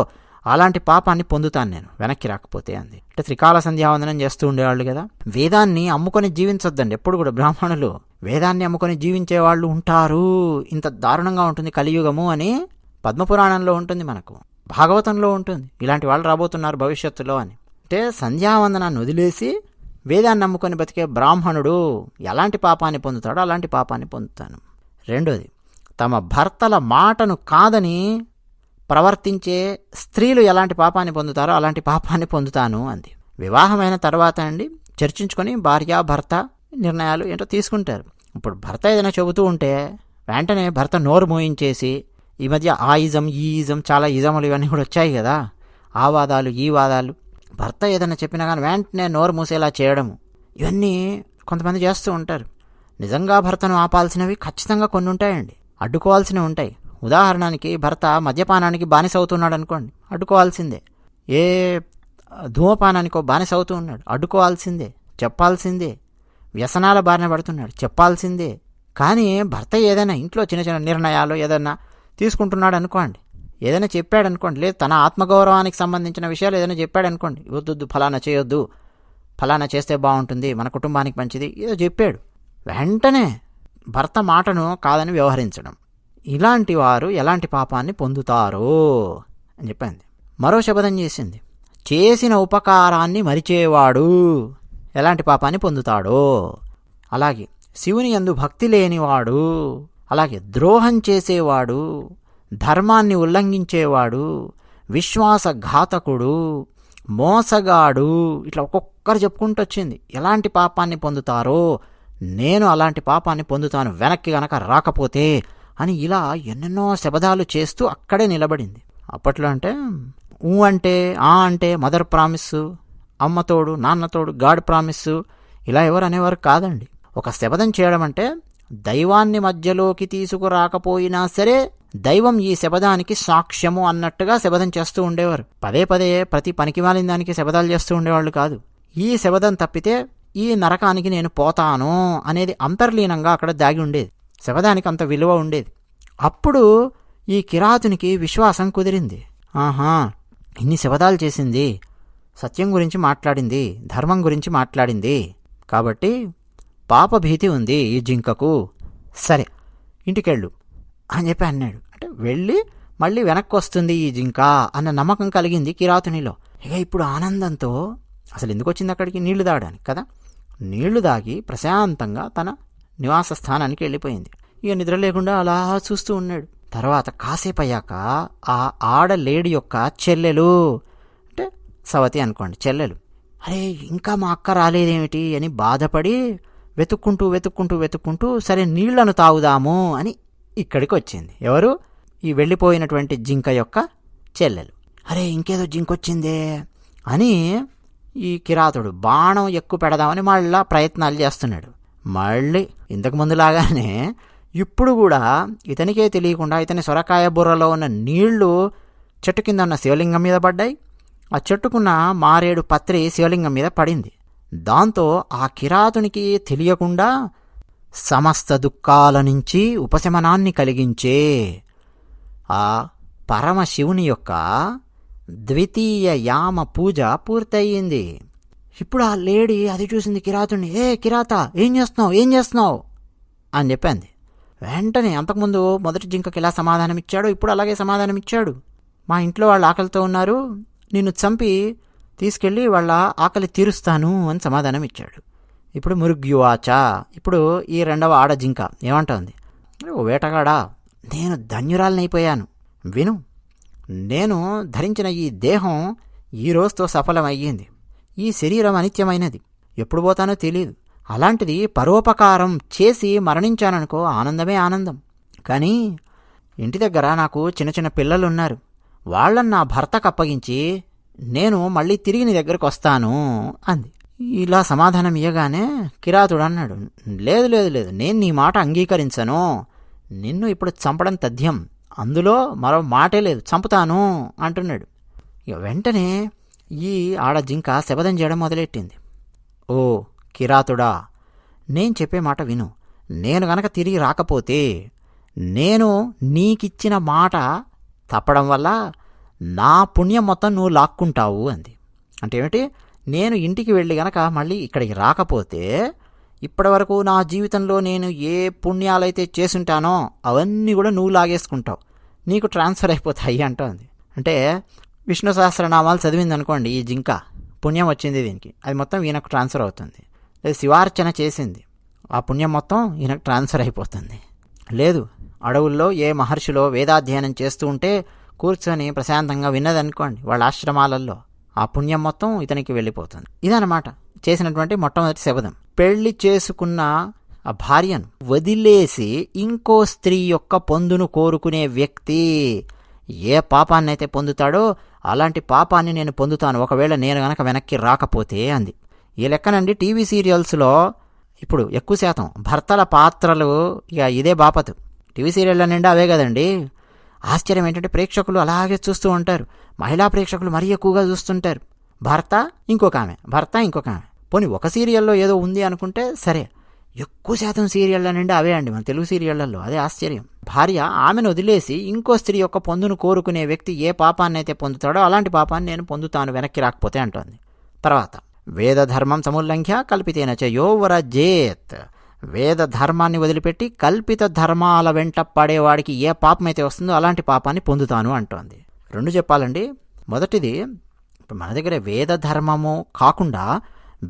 అలాంటి పాపాన్ని పొందుతాను నేను వెనక్కి రాకపోతే అంది. అంటే త్రికాల సంధ్యావందనం చేస్తూ ఉండేవాళ్ళు కదా. వేదాన్ని అమ్ముకొని జీవించొద్దండి ఎప్పుడు కూడా. బ్రాహ్మణులు వేదాన్ని అమ్ముకొని జీవించేవాళ్ళు ఉంటారు. ఇంత దారుణంగా ఉంటుంది కలియుగము అని పద్మపురాణంలో ఉంటుంది, మనకు భాగవతంలో ఉంటుంది. ఇలాంటి వాళ్ళు రాబోతున్నారు భవిష్యత్తులో అని. అంటే సంధ్యావందనాన్ని వదిలేసి వేదాన్ని నమ్ముకొని బతికే బ్రాహ్మణుడు ఎలాంటి పాపాన్ని పొందుతాడో అలాంటి పాపాన్ని పొందుతాను. రెండోది, తమ భర్తల మాటను కాదని ప్రవర్తించే స్త్రీలు ఎలాంటి పాపాన్ని పొందుతారో అలాంటి పాపాన్ని పొందుతాను అంది. వివాహమైన తర్వాత అండి చర్చించుకొని భార్య భర్త నిర్ణయాలు ఏంటో తీసుకుంటారు. ఇప్పుడు భర్త ఏదైనా చెబుతూ ఉంటే వెంటనే భర్త నోరు మోయించేసి, ఈ మధ్య ఆ ఇజం ఈ ఇజం చాలా ఇజములు ఇవన్నీ కూడా వచ్చాయి కదా, ఆ వాదాలు ఈ వాదాలు, భర్త ఏదైనా చెప్పినా కానీ వెంటనే నోరు మూసేలా చేయడము, ఇవన్నీ కొంతమంది చేస్తూ ఉంటారు. నిజంగా భర్తను ఆపాల్సినవి ఖచ్చితంగా కొన్ని ఉంటాయండి, అడ్డుకోవాల్సినవి ఉంటాయి. ఉదాహరణకి భర్త మద్యపానానికి బానిస అవుతున్నాడు అనుకోండి, అడ్డుకోవాల్సిందే. ఏ ధూమపానానికో బానిస అవుతూ ఉన్నాడు, అడ్డుకోవాల్సిందే, చెప్పాల్సిందే. వ్యసనాల బారిన పడుతున్నాడు, చెప్పాల్సిందే. కానీ భర్త ఏదైనా ఇంట్లో చిన్న చిన్న నిర్ణయాలు ఏదైనా తీసుకుంటున్నాడు అనుకోండి, ఏదైనా చెప్పాడు అనుకోండి, లేదు తన ఆత్మగౌరవానికి సంబంధించిన విషయాలు ఏదైనా చెప్పాడు అనుకోండి, వద్దు ఫలానా చేయొద్దు, ఫలానా చేస్తే బాగుంటుంది, మన కుటుంబానికి మంచిది, ఏదో చెప్పాడు, వెంటనే భర్త మాటను కాదని వ్యవహరించడం, ఇలాంటి వారు ఎలాంటి పాపాన్ని పొందుతారో అని చెప్పింది. మరో శబదం చేసింది, చేసిన ఉపకారాన్ని మరిచేవాడు ఎలాంటి పాపాన్ని పొందుతాడో, అలాగే శివుని యందు భక్తి లేనివాడు, అలాగే ద్రోహం చేసేవాడు, ధర్మాన్ని ఉల్లంఘించేవాడు, విశ్వాసఘాతకుడు, మోసగాడు, ఇట్లా ఒక్కొక్కరు చెప్పుకుంటూ వచ్చింది ఎలాంటి పాపాన్ని పొందుతారో. నేను అలాంటి పాపాన్ని పొందుతాను వెనక్కి గనక రాకపోతే అని ఇలా ఎన్నెన్నో శబదాలు చేస్తూ అక్కడే నిలబడింది. అప్పట్లో అంటే అంటే అంటే మదర్ ప్రామిస్సు, అమ్మతోడు, నాన్నతోడు, గాడ్ ప్రామిస్సు ఇలా ఎవరు అనేవారు కాదండి. ఒక శబదం చేయడం అంటే దైవాన్ని మధ్యలోకి తీసుకురాకపోయినా సరే దైవం ఈ శబదానికి సాక్ష్యము అన్నట్టుగా శబదం చేస్తూ ఉండేవారు. పదే పదే ప్రతి పనికిమాలిన దానికి శబదాలు చేస్తూ ఉండేవాళ్ళు కాదు. ఈ శబదం తప్పితే ఈ నరకానికి నేను పోతాను అనేది అంతర్లీనంగా అక్కడ దాగి ఉండేది. శబదానికి అంత విలువ ఉండేది. అప్పుడు ఈ కిరాతునికి విశ్వాసం కుదిరింది. ఆహా, ఇన్ని శబదాలు చేసింది, సత్యం గురించి మాట్లాడింది, ధర్మం గురించి మాట్లాడింది, కాబట్టి పాపభీతి ఉంది ఈ జింకకు, సరే ఇంటికెళ్ళు అని చెప్పి అన్నాడు. అంటే వెళ్ళి మళ్ళీ వెనక్కి వస్తుంది ఈ జింక అన్న నమ్మకం కలిగింది కిరాతునిలో. ఇక ఇప్పుడు ఆనందంతో అసలు ఎందుకు వచ్చింది అక్కడికి? నీళ్లు తాగడానికి కదా. నీళ్లు దాగి ప్రశాంతంగా తన నివాస స్థానానికి వెళ్ళిపోయింది. ఇక నిద్ర లేకుండా అలా చూస్తూ ఉన్నాడు. తర్వాత కాసేపు అయ్యాక ఆ ఆడ లేడీ యొక్క చెల్లెలు, అంటే సవతి అనుకోండి, చెల్లెలు, అరే ఇంకా మా అక్క రాలేదేమిటి అని బాధపడి వెతుక్కుంటూ వెతుక్కుంటూ వెతుక్కుంటూ సరే నీళ్లను తాగుదాము అని ఇక్కడికి వచ్చింది. ఎవరు? ఈ వెళ్ళిపోయినటువంటి జింక యొక్క చెల్లెలు. అరే ఇంకేదో జింకొచ్చిందే అని ఈ కిరాతుడు బాణం ఎక్కువ పెడదామని మళ్ళా ప్రయత్నాలు చేస్తున్నాడు. మళ్ళీ ఇంతకు ముందులాగానే ఇప్పుడు కూడా ఇతనికే తెలియకుండా ఇతని సొరకాయ బుర్రలో ఉన్న నీళ్లు చెట్టు కింద ఉన్న శివలింగం మీద పడ్డాయి. ఆ చెట్టుకున్న మారేడు పత్రి శివలింగం మీద పడింది. దాంతో ఆ కిరాతునికి తెలియకుండా సమస్త దుఃఖాల నుంచి ఉపశమనాన్ని కలిగించే ఆ పరమశివుని యొక్క ద్వితీయ యామ పూజ పూర్తయింది. ఇప్పుడు ఆ లేడీ అది చూసింది కిరాతుడిని. ఏ కిరాత, ఏం చేస్తున్నావు అని చెప్పింది. వెంటనే అంతకుముందు మొదటి జింకకి ఎలా సమాధానం ఇచ్చాడో ఇప్పుడు అలాగే సమాధానం ఇచ్చాడు. మా ఇంట్లో వాళ్ళు ఆకలితో ఉన్నారు, నిన్ను చంపి తీసుకెళ్ళి వాళ్ళ ఆకలి తీరుస్తాను అని సమాధానం ఇచ్చాడు. ఇప్పుడు మురుగ్యువాచ, ఇప్పుడు ఈ రెండవ ఆడ జింక ఏమంటోంది? ఓ వేటగాడా, నేను ధన్యురాలనైపోయాను. విను, నేను ధరించిన ఈ దేహం ఈ రోజుతో సఫలమయ్యింది. ఈ శరీరం అనిత్యమైనది, ఎప్పుడు పోతానో తెలియదు. అలాంటిది పరోపకారం చేసి మరణించాననుకో, ఆనందమే ఆనందం. కానీ ఇంటి దగ్గర నాకు చిన్న చిన్న పిల్లలున్నారు, వాళ్ళని నా భర్తకు అప్పగించి నేను మళ్ళీ తిరిగి నీ దగ్గరకు వస్తాను అంది. ఇలా సమాధానం ఇయ్యగానే కిరాతుడు అన్నాడు, లేదు లేదు లేదు, నేను నీ మాట అంగీకరించను. నిన్ను ఇప్పుడు చంపడం తథ్యం, అందులో మరో మాటే లేదు, చంపుతాను అంటున్నాడు. ఇక వెంటనే ఈ ఆడ జింక శబదం చేయడం మొదలెట్టింది. ఓ కిరాతుడా, నేను చెప్పే మాట విను. నేను గనక తిరిగి రాకపోతే నేను నీకిచ్చిన మాట తప్పడం వల్ల నా పుణ్యం మొత్తం నువ్వు లాక్కుంటావు అంది. అంటే ఏమిటి? నేను ఇంటికి వెళ్ళి గనక మళ్ళీ ఇక్కడికి రాకపోతే ఇప్పటివరకు నా జీవితంలో నేను ఏ పుణ్యాలైతే చేసుంటానో అవన్నీ కూడా నువ్వు లాగేసుకుంటావు, నీకు ట్రాన్స్ఫర్ అయిపోతాయి అంటోంది. అంటే విష్ణు సహస్రనామాలు చదివింది అనుకోండి ఈ జింక, పుణ్యం వచ్చింది దీనికి, అది మొత్తం ఈయనకు ట్రాన్స్ఫర్ అవుతుంది. లేదు శివార్చన చేసింది, ఆ పుణ్యం మొత్తం ఈయనకు ట్రాన్స్ఫర్ అయిపోతుంది. లేదు అడవుల్లో ఏ మహర్షిలో వేదాధ్యయనం చేస్తూ ఉంటే కూర్చొని ప్రశాంతంగా విన్నదనుకోండి వాళ్ళ ఆశ్రమాలలో, ఆ పుణ్యం మొత్తం ఇతనికి వెళ్ళిపోతుంది. ఇదన్నమాట చేసినటువంటి మొట్టమొదటి శబదం. పెళ్లి చేసుకున్న ఆ భార్యను వదిలేసి ఇంకో స్త్రీ యొక్క పొందును కోరుకునే వ్యక్తి ఏ పాపాన్నైతే పొందుతాడో అలాంటి పాపాన్ని నేను పొందుతాను ఒకవేళ నేను గనక వెనక్కి రాకపోతే అంది. ఈ లెక్కనండి టీవీ సీరియల్స్లో ఇప్పుడు ఎక్కువ శాతం భర్తల పాత్రలు ఇక ఇదే బాపతు. టీవీ సీరియళ్ళ నిండా అవే కదండి. ఆశ్చర్యం ఏంటంటే ప్రేక్షకులు అలాగే చూస్తూ ఉంటారు, మహిళా ప్రేక్షకులు మరీ ఎక్కువగా చూస్తుంటారు. భర్త ఇంకొక ఆమె, భర్త ఇంకొక ఆమె. పోనీ ఒక సీరియల్లో ఏదో ఉంది అనుకుంటే సరే, ఎక్కువ శాతం సీరియళ్ళ నిండా అవే అండి మన తెలుగు సీరియళ్లలో. అదే ఆశ్చర్యం. భార్య ఆమెను వదిలేసి ఇంకో స్త్రీ యొక్క పొందును కోరుకునే వ్యక్తి ఏ పాపాన్నైతే పొందుతాడో అలాంటి పాపాన్ని నేను పొందుతాను వెనక్కి రాకపోతే అంటోంది. తర్వాత వేదధర్మం సముల్లంఘ్య కల్పితేన చ యో వరజేత్, వేద ధర్మాన్ని వదిలిపెట్టి కల్పిత ధర్మాల వెంట పడేవాడికి ఏ పాపమైతే వస్తుందో అలాంటి పాపాన్ని పొందుతాను అంటోంది. రెండు చెప్పాలండి. మొదటిది ఇప్పుడు మన దగ్గర వేద ధర్మము కాకుండా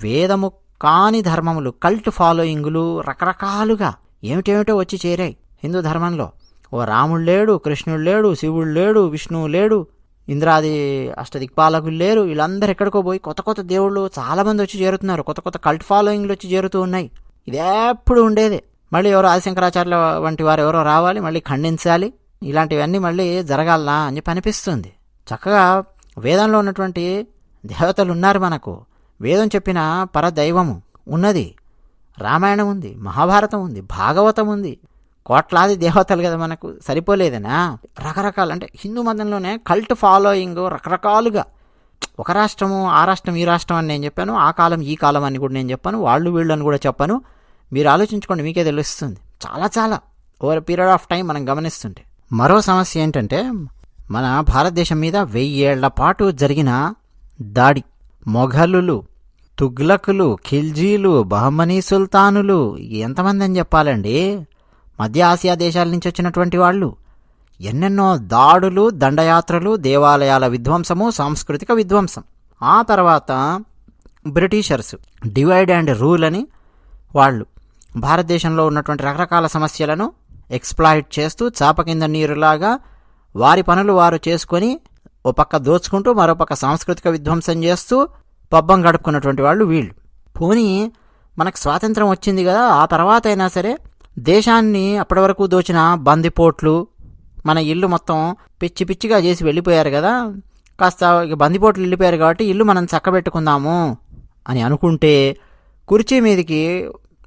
వేదము కాని ధర్మములు, కల్ట్ ఫాలోయింగులు రకరకాలుగా ఏమిటేమిటో వచ్చి చేరాయి హిందూ ధర్మంలో. ఓ రాముడు లేడు, కృష్ణుడు లేడు, శివుడు లేడు, విష్ణువు లేడు, ఇంద్రాది అష్టదిక్పాలకులు లేరు. వీళ్ళందరూ ఎక్కడికో పోయి కొత్త కొత్త దేవుళ్ళు చాలామంది వచ్చి చేరుతున్నారు. కొత్త కొత్త కల్ట్ ఫాలోయింగ్లు వచ్చి చేరుతూ ఉన్నాయి. ఇదేప్పుడు ఉండేదే. మళ్ళీ ఎవరో ఆదిశంకరాచార్యుల వంటి వారు ఎవరో రావాలి, మళ్ళీ ఖండించాలి. ఇలాంటివన్నీ మళ్ళీ జరగాలనా అని చెప్పి అనిపిస్తుంది. చక్కగా వేదంలో ఉన్నటువంటి దేవతలు ఉన్నారు మనకు. వేదం చెప్పిన పరదైవము ఉన్నది. రామాయణం ఉంది, మహాభారతం ఉంది, భాగవతం ఉంది. కోట్లాది దేవతలు కదా మనకు, సరిపోలేదనా? రకరకాల అంటే హిందూ మతంలోనే కల్ట్ ఫాలోయింగ్ రకరకాలుగా, ఒక రాష్ట్రము ఆ రాష్ట్రం ఈ రాష్ట్రం అని నేను చెప్పాను, ఆ కాలం ఈ కాలం అని కూడా నేను చెప్పాను, వాళ్ళు వీళ్ళని కూడా చెప్పాను. మీరు ఆలోచించుకోండి, మీకే తెలుస్తుంది. చాలా చాలా ఓవర్ పీరియడ్ ఆఫ్ టైం మనం గమనిస్తుంటే. మరో సమస్య ఏంటంటే, మన భారతదేశం మీద 1000 ఏళ్ల పాటు జరిగిన దాడి. మొఘలులు, తుగ్లకులు, ఖిల్జీలు, బహమనీ సుల్తానులు, ఎంతమంది అని చెప్పాలండి? మధ్య ఆసియా దేశాల నుంచి వచ్చినటువంటి వాళ్ళు. ఎన్నెన్నో దాడులు, దండయాత్రలు, దేవాలయాల విధ్వంసము, సాంస్కృతిక విధ్వంసం. ఆ తర్వాత బ్రిటిషర్స్ డివైడ్ అండ్ రూల్ అని వాళ్ళు భారతదేశంలో ఉన్నటువంటి రకరకాల సమస్యలను ఎక్స్ప్లాయిట్ చేస్తూ చాప కింద నీరులాగా వారి పనులు వారు చేసుకొని ఓ పక్క దోచుకుంటూ మరో పక్క సాంస్కృతిక విధ్వంసం చేస్తూ పబ్బం గడుపుకున్నటువంటి వాళ్ళు వీళ్ళు. పోనీ మనకు స్వాతంత్రం వచ్చింది కదా, ఆ తర్వాత అయినా సరే దేశాన్ని అప్పటి వరకు దోచిన బందిపోట్లు మన ఇల్లు మొత్తం పిచ్చి పిచ్చిగా చేసి వెళ్ళిపోయారు కదా, కాస్త బందిపోట్లు వెళ్ళిపోయారు కాబట్టి ఇల్లు మనం చక్కబెట్టుకుందాము అని అనుకుంటే కుర్చీ మీదకి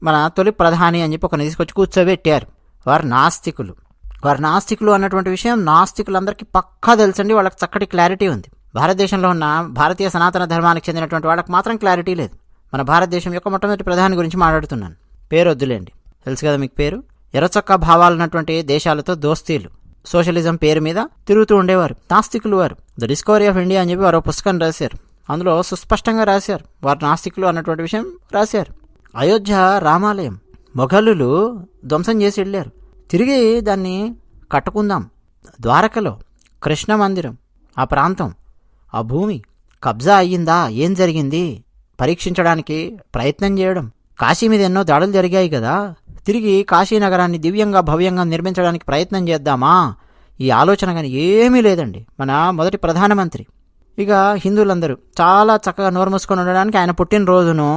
మన తొలి ప్రధాని అని చెప్పి ఒకరిని తీసుకొచ్చి కూర్చోబెట్టారు. వారు నాస్తికులు. వారు నాస్తికులు అన్నటువంటి విషయం నాస్తికులందరికీ పక్కా తెలుసండి. వాళ్ళకి చక్కటి క్లారిటీ ఉంది. భారతదేశంలో ఉన్న భారతీయ సనాతన ధర్మానికి చెందినటువంటి వాళ్ళకి మాత్రం క్లారిటీ లేదు. మన భారతదేశం యొక్క మొట్టమొదటి ప్రధాని గురించి మాట్లాడుతున్నాను. పేరు వద్దులేండి, తెలుసు కదా మీకు పేరు. ఎర్రచొక్కా భావాలు ఉన్నటువంటి దేశాలతో దోస్తీలు, సోషలిజం పేరు మీద తిరుగుతూ ఉండేవారు నాస్తికులు. వారు ద డిస్కవరీ ఆఫ్ ఇండియా అని చెప్పి వారు పుస్తకం రాశారు. అందులో సుస్పష్టంగా రాశారు, వారు నాస్తికులు అన్నటువంటి విషయం రాశారు. అయోధ్య రామాలయం మొఘలులు ధ్వంసం చేసి వెళ్ళారు. తిరిగి దాన్ని కట్టుకుందాం. ద్వారకలో కృష్ణ మందిరం, ఆ ప్రాంతం, ఆ భూమి కబ్జా అయ్యిందా, ఏం జరిగింది పరీక్షించడానికి ప్రయత్నం చేయడం. కాశీ మీద ఎన్నో దాడులు జరిగాయి కదా, తిరిగి కాశీ నగరాన్ని దివ్యంగా భవ్యంగా నిర్మించడానికి ప్రయత్నం చేద్దామా, ఈ ఆలోచన కానీ ఏమీ లేదండి మన మొదటి ప్రధానమంత్రి. ఇక హిందువులందరూ చాలా చక్కగా నోరు మూసుకొని ఉండడానికి ఆయన పుట్టినరోజును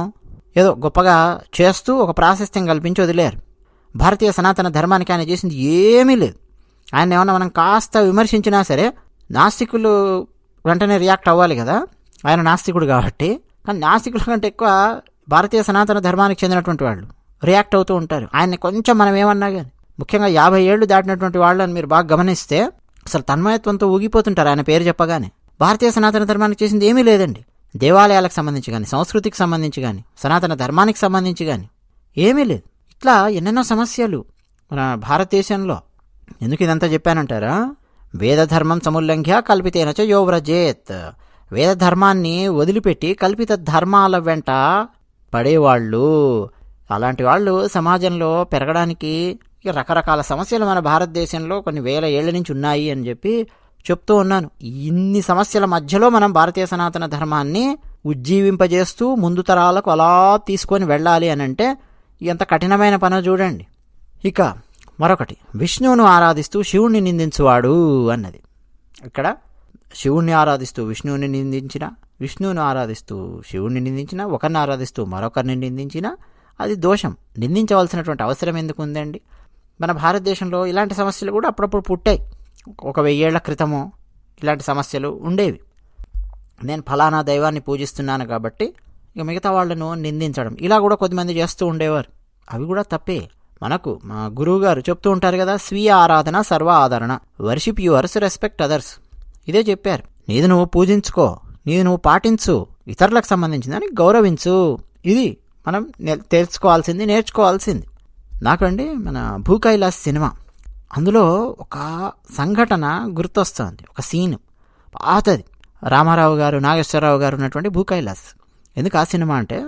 ఏదో గొప్పగా చేస్తూ ఒక ప్రాశస్త్యం కల్పించి వదిలేరు. భారతీయ సనాతన ధర్మానికి ఆయన చేసింది ఏమీ లేదు. ఆయన ఏమన్నా మనం కాస్త విమర్శించినా సరే నాస్తికులు వెంటనే రియాక్ట్ అవ్వాలి కదా, ఆయన నాస్తికుడు కాబట్టి. కానీ నాస్తికుల కంటే ఎక్కువ భారతీయ సనాతన ధర్మానికి చెందినటువంటి వాళ్ళు రియాక్ట్ అవుతూ ఉంటారు. ఆయన్ని కొంచెం మనం ఏమన్నా కానీ, ముఖ్యంగా 50 ఏళ్ళు దాటినటువంటి వాళ్ళని మీరు బాగా గమనిస్తే అసలు తన్మయత్వంతో ఊగిపోతుంటారు ఆయన పేరు చెప్పగానే. భారతీయ సనాతన ధర్మానికి చేసింది ఏమీ లేదండి. దేవాలయాలకు సంబంధించి కానీ, సంస్కృతికి సంబంధించి కానీ, సనాతన ధర్మానికి సంబంధించి కానీ ఏమీ లేదు. ఇట్లా ఎన్నెన్నో సమస్యలు మన భారతదేశంలో. ఎందుకు ఇదంతా చెప్పానంటారా? వేదధర్మం సముల్లంఘ్య కల్పితేనచ యో వ్రజేత్. వేదధర్మాన్ని వదిలిపెట్టి కల్పిత ధర్మాల వెంట పడేవాళ్ళు, అలాంటి వాళ్ళు సమాజంలో పెరగడానికి రకరకాల సమస్యలు మన భారతదేశంలో కొన్ని 1000 ఏళ్ల నుంచి ఉన్నాయి అని చెప్పి చెప్తూ ఉన్నాను. ఇన్ని సమస్యల మధ్యలో మనం భారతీయ సనాతన ధర్మాన్ని ఉజ్జీవింపజేస్తూ ముందు తరాలకు అలా తీసుకొని వెళ్ళాలి అని అంటే ఎంత కఠినమైన పనో చూడండి. ఇక మరొకటి, విష్ణువును ఆరాధిస్తూ శివుణ్ణి నిందించువాడు అన్నది. ఇక్కడ శివుణ్ణి ఆరాధిస్తూ విష్ణువుని నిందించిన, విష్ణువుని ఆరాధిస్తూ శివుణ్ణి నిందించిన, ఒకరిని ఆరాధిస్తూ మరొకరిని నిందించిన అది దోషం. నిందించవలసినటువంటి అవసరం ఎందుకు ఉందండి? మన భారతదేశంలో ఇలాంటి సమస్యలు కూడా అప్పుడప్పుడు పుట్టాయి. ఒక 1000 ఏళ్ల క్రితము ఇలాంటి సమస్యలు ఉండేవి. నేను ఫలానా దైవాన్ని పూజిస్తున్నాను కాబట్టి ఇక మిగతా వాళ్ళను నిందించడం ఇలా కూడా కొద్దిమంది చేస్తూ ఉండేవారు. అవి కూడా తప్పే. మనకు మా గురువు గారు చెప్తూ ఉంటారు కదా, స్వీయ ఆరాధన సర్వ ఆదరణ, వర్షిప్ యువర్స్, రెస్పెక్ట్ అదర్స్. ఇదే చెప్పారు. నీది నువ్వు పూజించుకో, నీది నువ్వు పాటించు, ఇతరులకు సంబంధించిందని గౌరవించు. ఇది మనం తెలుసుకోవాల్సింది, నేర్చుకోవాల్సింది. నాకండి మన భూకైలాస్ సినిమా, అందులో ఒక సంఘటన గుర్తొస్తుంది, ఒక సీన్ పాతది. రామారావు గారు, నాగేశ్వరరావు గారు ఉన్నటువంటి భూకైలాస్. ఎందుకు ఆ సినిమా అంటే,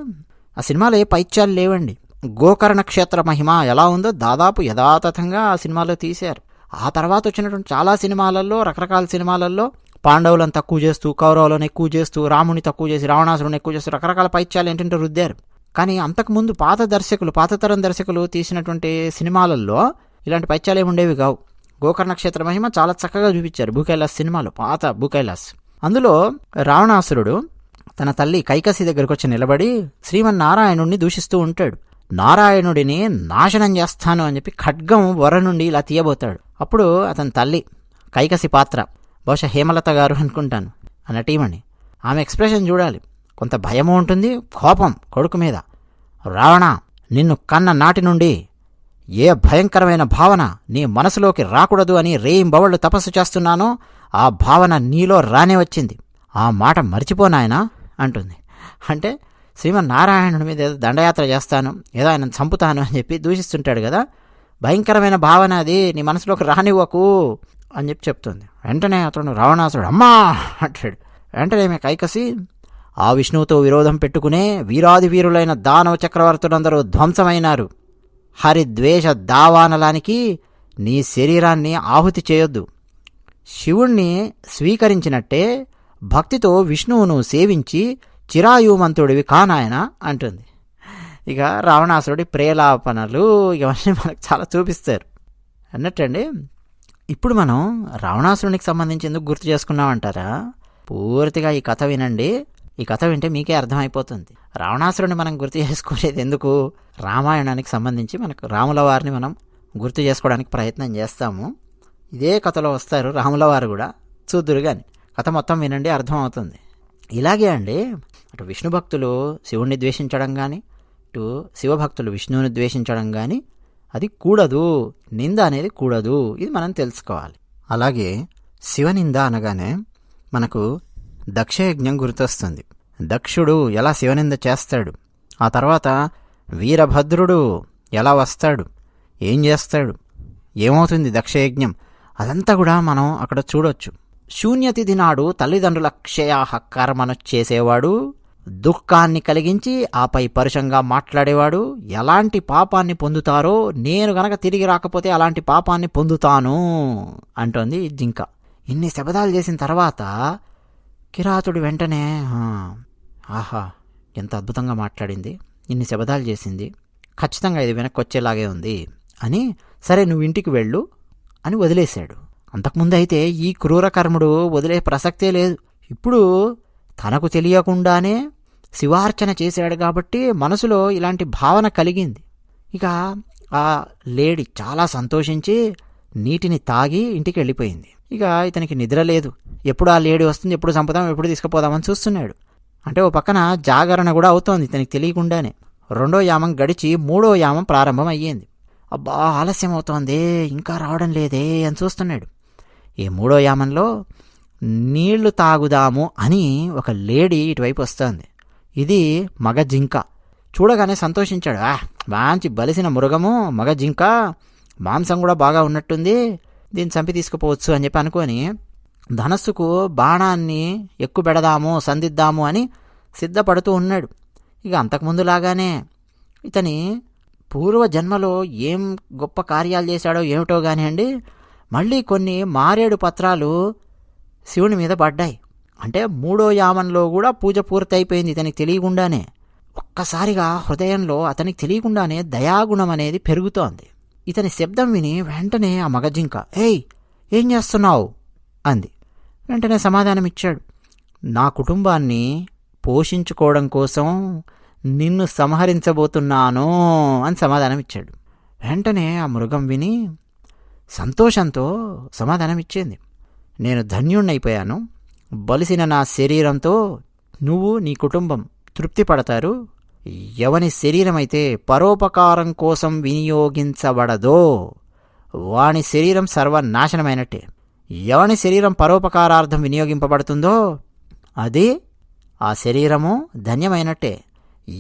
ఆ సినిమాలో ఏ పైత్యాలు లేవండి. గోకర్ణ క్షేత్ర మహిమ ఎలా ఉందో దాదాపు యథాతథంగా ఆ సినిమాలో తీశారు. ఆ తర్వాత వచ్చినటువంటి చాలా సినిమాలలో, రకరకాల సినిమాలలో పాండవులను తక్కువ చేస్తూ, కౌరవులను ఎక్కువ చేస్తూ, రాముని తక్కువ చేసి రావణాసురుని ఎక్కువ చేస్తూ రకరకాల పైత్యాలు ఏంటంటే రుద్దారు. కానీ అంతకుముందు పాత తరం దర్శకులు తీసినటువంటి సినిమాలలో ఇలాంటి పైత్యాలు ఏమి ఉండేవి కావు. గోకర్ణ క్షేత్ర మహిమ చాలా చక్కగా చూపించారు భూకైలాస్ సినిమాలో, పాత భూకైలాస్. అందులో రావణాసురుడు తన తల్లి కైకసి దగ్గరకు వచ్చి నిలబడి శ్రీమన్నారాయణుడిని దూషిస్తూ ఉంటాడు. నారాయణుడిని నాశనం చేస్తాను అని చెప్పి ఖడ్గం వర నుండి ఇలా తీయబోతాడు. అప్పుడు అతని తల్లి కైకసి పాత్ర, బహుశా హేమలత గారు అనుకుంటాను ఆ నటీమణి, ఆమె ఎక్స్ప్రెషన్ చూడాలి. కొంత భయము ఉంటుంది, కోపం కొడుకు మీద. రావణ, నిన్ను కన్న నాటి నుండి ఏ భయంకరమైన భావన నీ మనసులోకి రాకూడదు అని రేయింబవళ్ళు తపస్సు చేస్తున్నానో ఆ భావన నీలో రానే వచ్చింది. ఆ మాట మర్చిపోనాయనా అంటుంది. అంటే శ్రీమన్నారాయణుడి మీద ఏదో దండయాత్ర చేస్తాను, ఏదో ఆయన చంపుతాను అని చెప్పి దూషిస్తుంటాడు కదా, భయంకరమైన భావన అది, నీ మనసులోకి రానివ్వకు అని చెప్పి చెప్తుంది. వెంటనే అతను రావణాసురుడు అమ్మా అంటాడు. వెంటనే ఆమె కైకసి ఆ విష్ణువుతో విరోధం పెట్టుకునే వీరాది వీరులైన దానవ చక్రవర్తులందరూ ధ్వంసమైనారు. హరిద్వేష దావానలానికి నీ శరీరాన్ని ఆహుతి చేయొద్దు. శివుణ్ణి స్వీకరించినట్టే భక్తితో విష్ణువును సేవించి చిరాయుమంతుడివి కానాయన అంటుంది. ఇక రావణాసురుడి ప్రేలాపనలు ఇవన్నీ మనకు చాలా చూపిస్తారు అన్నట్టండి. ఇప్పుడు మనం రావణాసురునికి సంబంధించి ఎందుకు గుర్తు చేసుకున్నామంటారా? పూర్తిగా ఈ కథ వినండి. ఈ కథ వింటే మీకే అర్థమైపోతుంది. రావణాసురుని మనం గుర్తు చేసుకునేది ఎందుకు? రామాయణానికి సంబంధించి మనకు రాముల వారిని మనం గుర్తు చేసుకోవడానికి ప్రయత్నం చేస్తాము. ఇదే కథలో వస్తారు రాముల వారు కూడా, చూద్దురు కానీ కథ మొత్తం వినండి, అర్థమవుతుంది. ఇలాగే అండి, అటు విష్ణు భక్తులు శివుణ్ణి ద్వేషించడం కానీ, ఇటు శివభక్తులు విష్ణువుని ద్వేషించడం కానీ అది కూడదు. నింద అనేది కూడదు, ఇది మనం తెలుసుకోవాలి. అలాగే శివనింద అనగానే మనకు దక్షయజ్ఞం గుర్తొస్తుంది. దక్షుడు ఎలా శివనింద చేస్తాడు, ఆ తర్వాత వీరభద్రుడు ఎలా వస్తాడు, ఏం చేస్తాడు, ఏమవుతుంది దక్షయజ్ఞం, అదంతా కూడా మనం అక్కడ చూడొచ్చు. శూన్యతిథి నాడు తల్లిదండ్రుల క్షయాహ కర్మను చేసేవాడు, దుఃఖాన్ని కలిగించి ఆపై పరుషంగా మాట్లాడేవాడు ఎలాంటి పాపాన్ని పొందుతారో నేను గనక తిరిగి రాకపోతే అలాంటి పాపాన్ని పొందుతాను అంటోంది జింక. ఇన్ని శపథాలు చేసిన తర్వాత కిరాతుడు వెంటనే ఆహా ఎంత అద్భుతంగా మాట్లాడింది, ఇన్ని శపథాలు చేసింది, ఖచ్చితంగా ఇది వెనక్కి వచ్చేలాగే ఉంది అని, సరే నువ్వు ఇంటికి వెళ్ళు అని వదిలేశాడు. అంతకుముందు అయితే ఈ క్రూరకర్ముడు వదిలే ప్రసక్తే లేదు. ఇప్పుడు తనకు తెలియకుండానే శివార్చన చేశాడు కాబట్టి మనసులో ఇలాంటి భావన కలిగింది. ఇక ఆ లేడీ చాలా సంతోషించి నీటిని తాగి ఇంటికి వెళ్ళిపోయింది. ఇక ఇతనికి నిద్ర లేదు, ఎప్పుడు ఆ లేడీ వస్తుంది, ఎప్పుడు చంపుదాం, ఎప్పుడు తీసుకుపోదామని చూస్తున్నాడు. అంటే ఓ పక్కన జాగరణ కూడా అవుతోంది ఇతనికి తెలియకుండానే. 2వ యామం గడిచి 3వ యామం ప్రారంభం అయ్యింది. అబ్బా ఆలస్యం అవుతోంది, ఇంకా రావడం లేదే అని చూస్తున్నాడు. ఈ 3వ యామంలో నీళ్లు తాగుదాము అని ఒక లేడీ ఇటువైపు వస్తోంది. ఇది మగ జింక. చూడగానే సంతోషించాడు. మంచి బలిసిన మృగము, మగ జింక, మాంసం కూడా బాగా ఉన్నట్టుంది, దీన్ని చంపి తీసుకుపోవచ్చు అని చెప్పి అనుకొని ధనస్సుకు బాణాన్ని ఎక్కుబెడదాము, సంధిద్దాము అని సిద్ధపడుతూ ఉన్నాడు. ఇక అంతకుముందులాగానే ఇతని పూర్వజన్మలో ఏం గొప్ప కార్యాలు చేశాడో ఏమిటో కానివ్వండి, మళ్ళీ కొన్ని మారేడు పత్రాలు శివుని మీద పడ్డాయి. అంటే 3వ యామంలో కూడా పూజ పూర్తయిపోయింది ఇతనికి తెలియకుండానే. ఒక్కసారిగా హృదయంలో అతనికి తెలియకుండానే దయాగుణం అనేది పెరుగుతోంది. ఇతని శబ్దం విని వెంటనే ఆ మగజింక ఏయ్ ఏం చేస్తున్నావు అంది. వెంటనే సమాధానం ఇచ్చాడు, నా కుటుంబాన్ని పోషించుకోవడం కోసం నిన్ను సంహరించబోతున్నాను అని సమాధానం ఇచ్చాడు. వెంటనే ఆ మృగం విని సంతోషంతో సమాధానం ఇచ్చింది, నేను ధన్యుణ్ణైపోయాను, బలిసిన నా శరీరంతో నువ్వు నీ కుటుంబం తృప్తి పడతారు. ఎవని శరీరమైతే పరోపకారం కోసం వినియోగించబడదో వాని శరీరం సర్వనాశనమైనట్టే. ఎవని శరీరం పరోపకారార్థం వినియోగింపబడుతుందో అది ఆ శరీరము ధన్యమైనట్టే.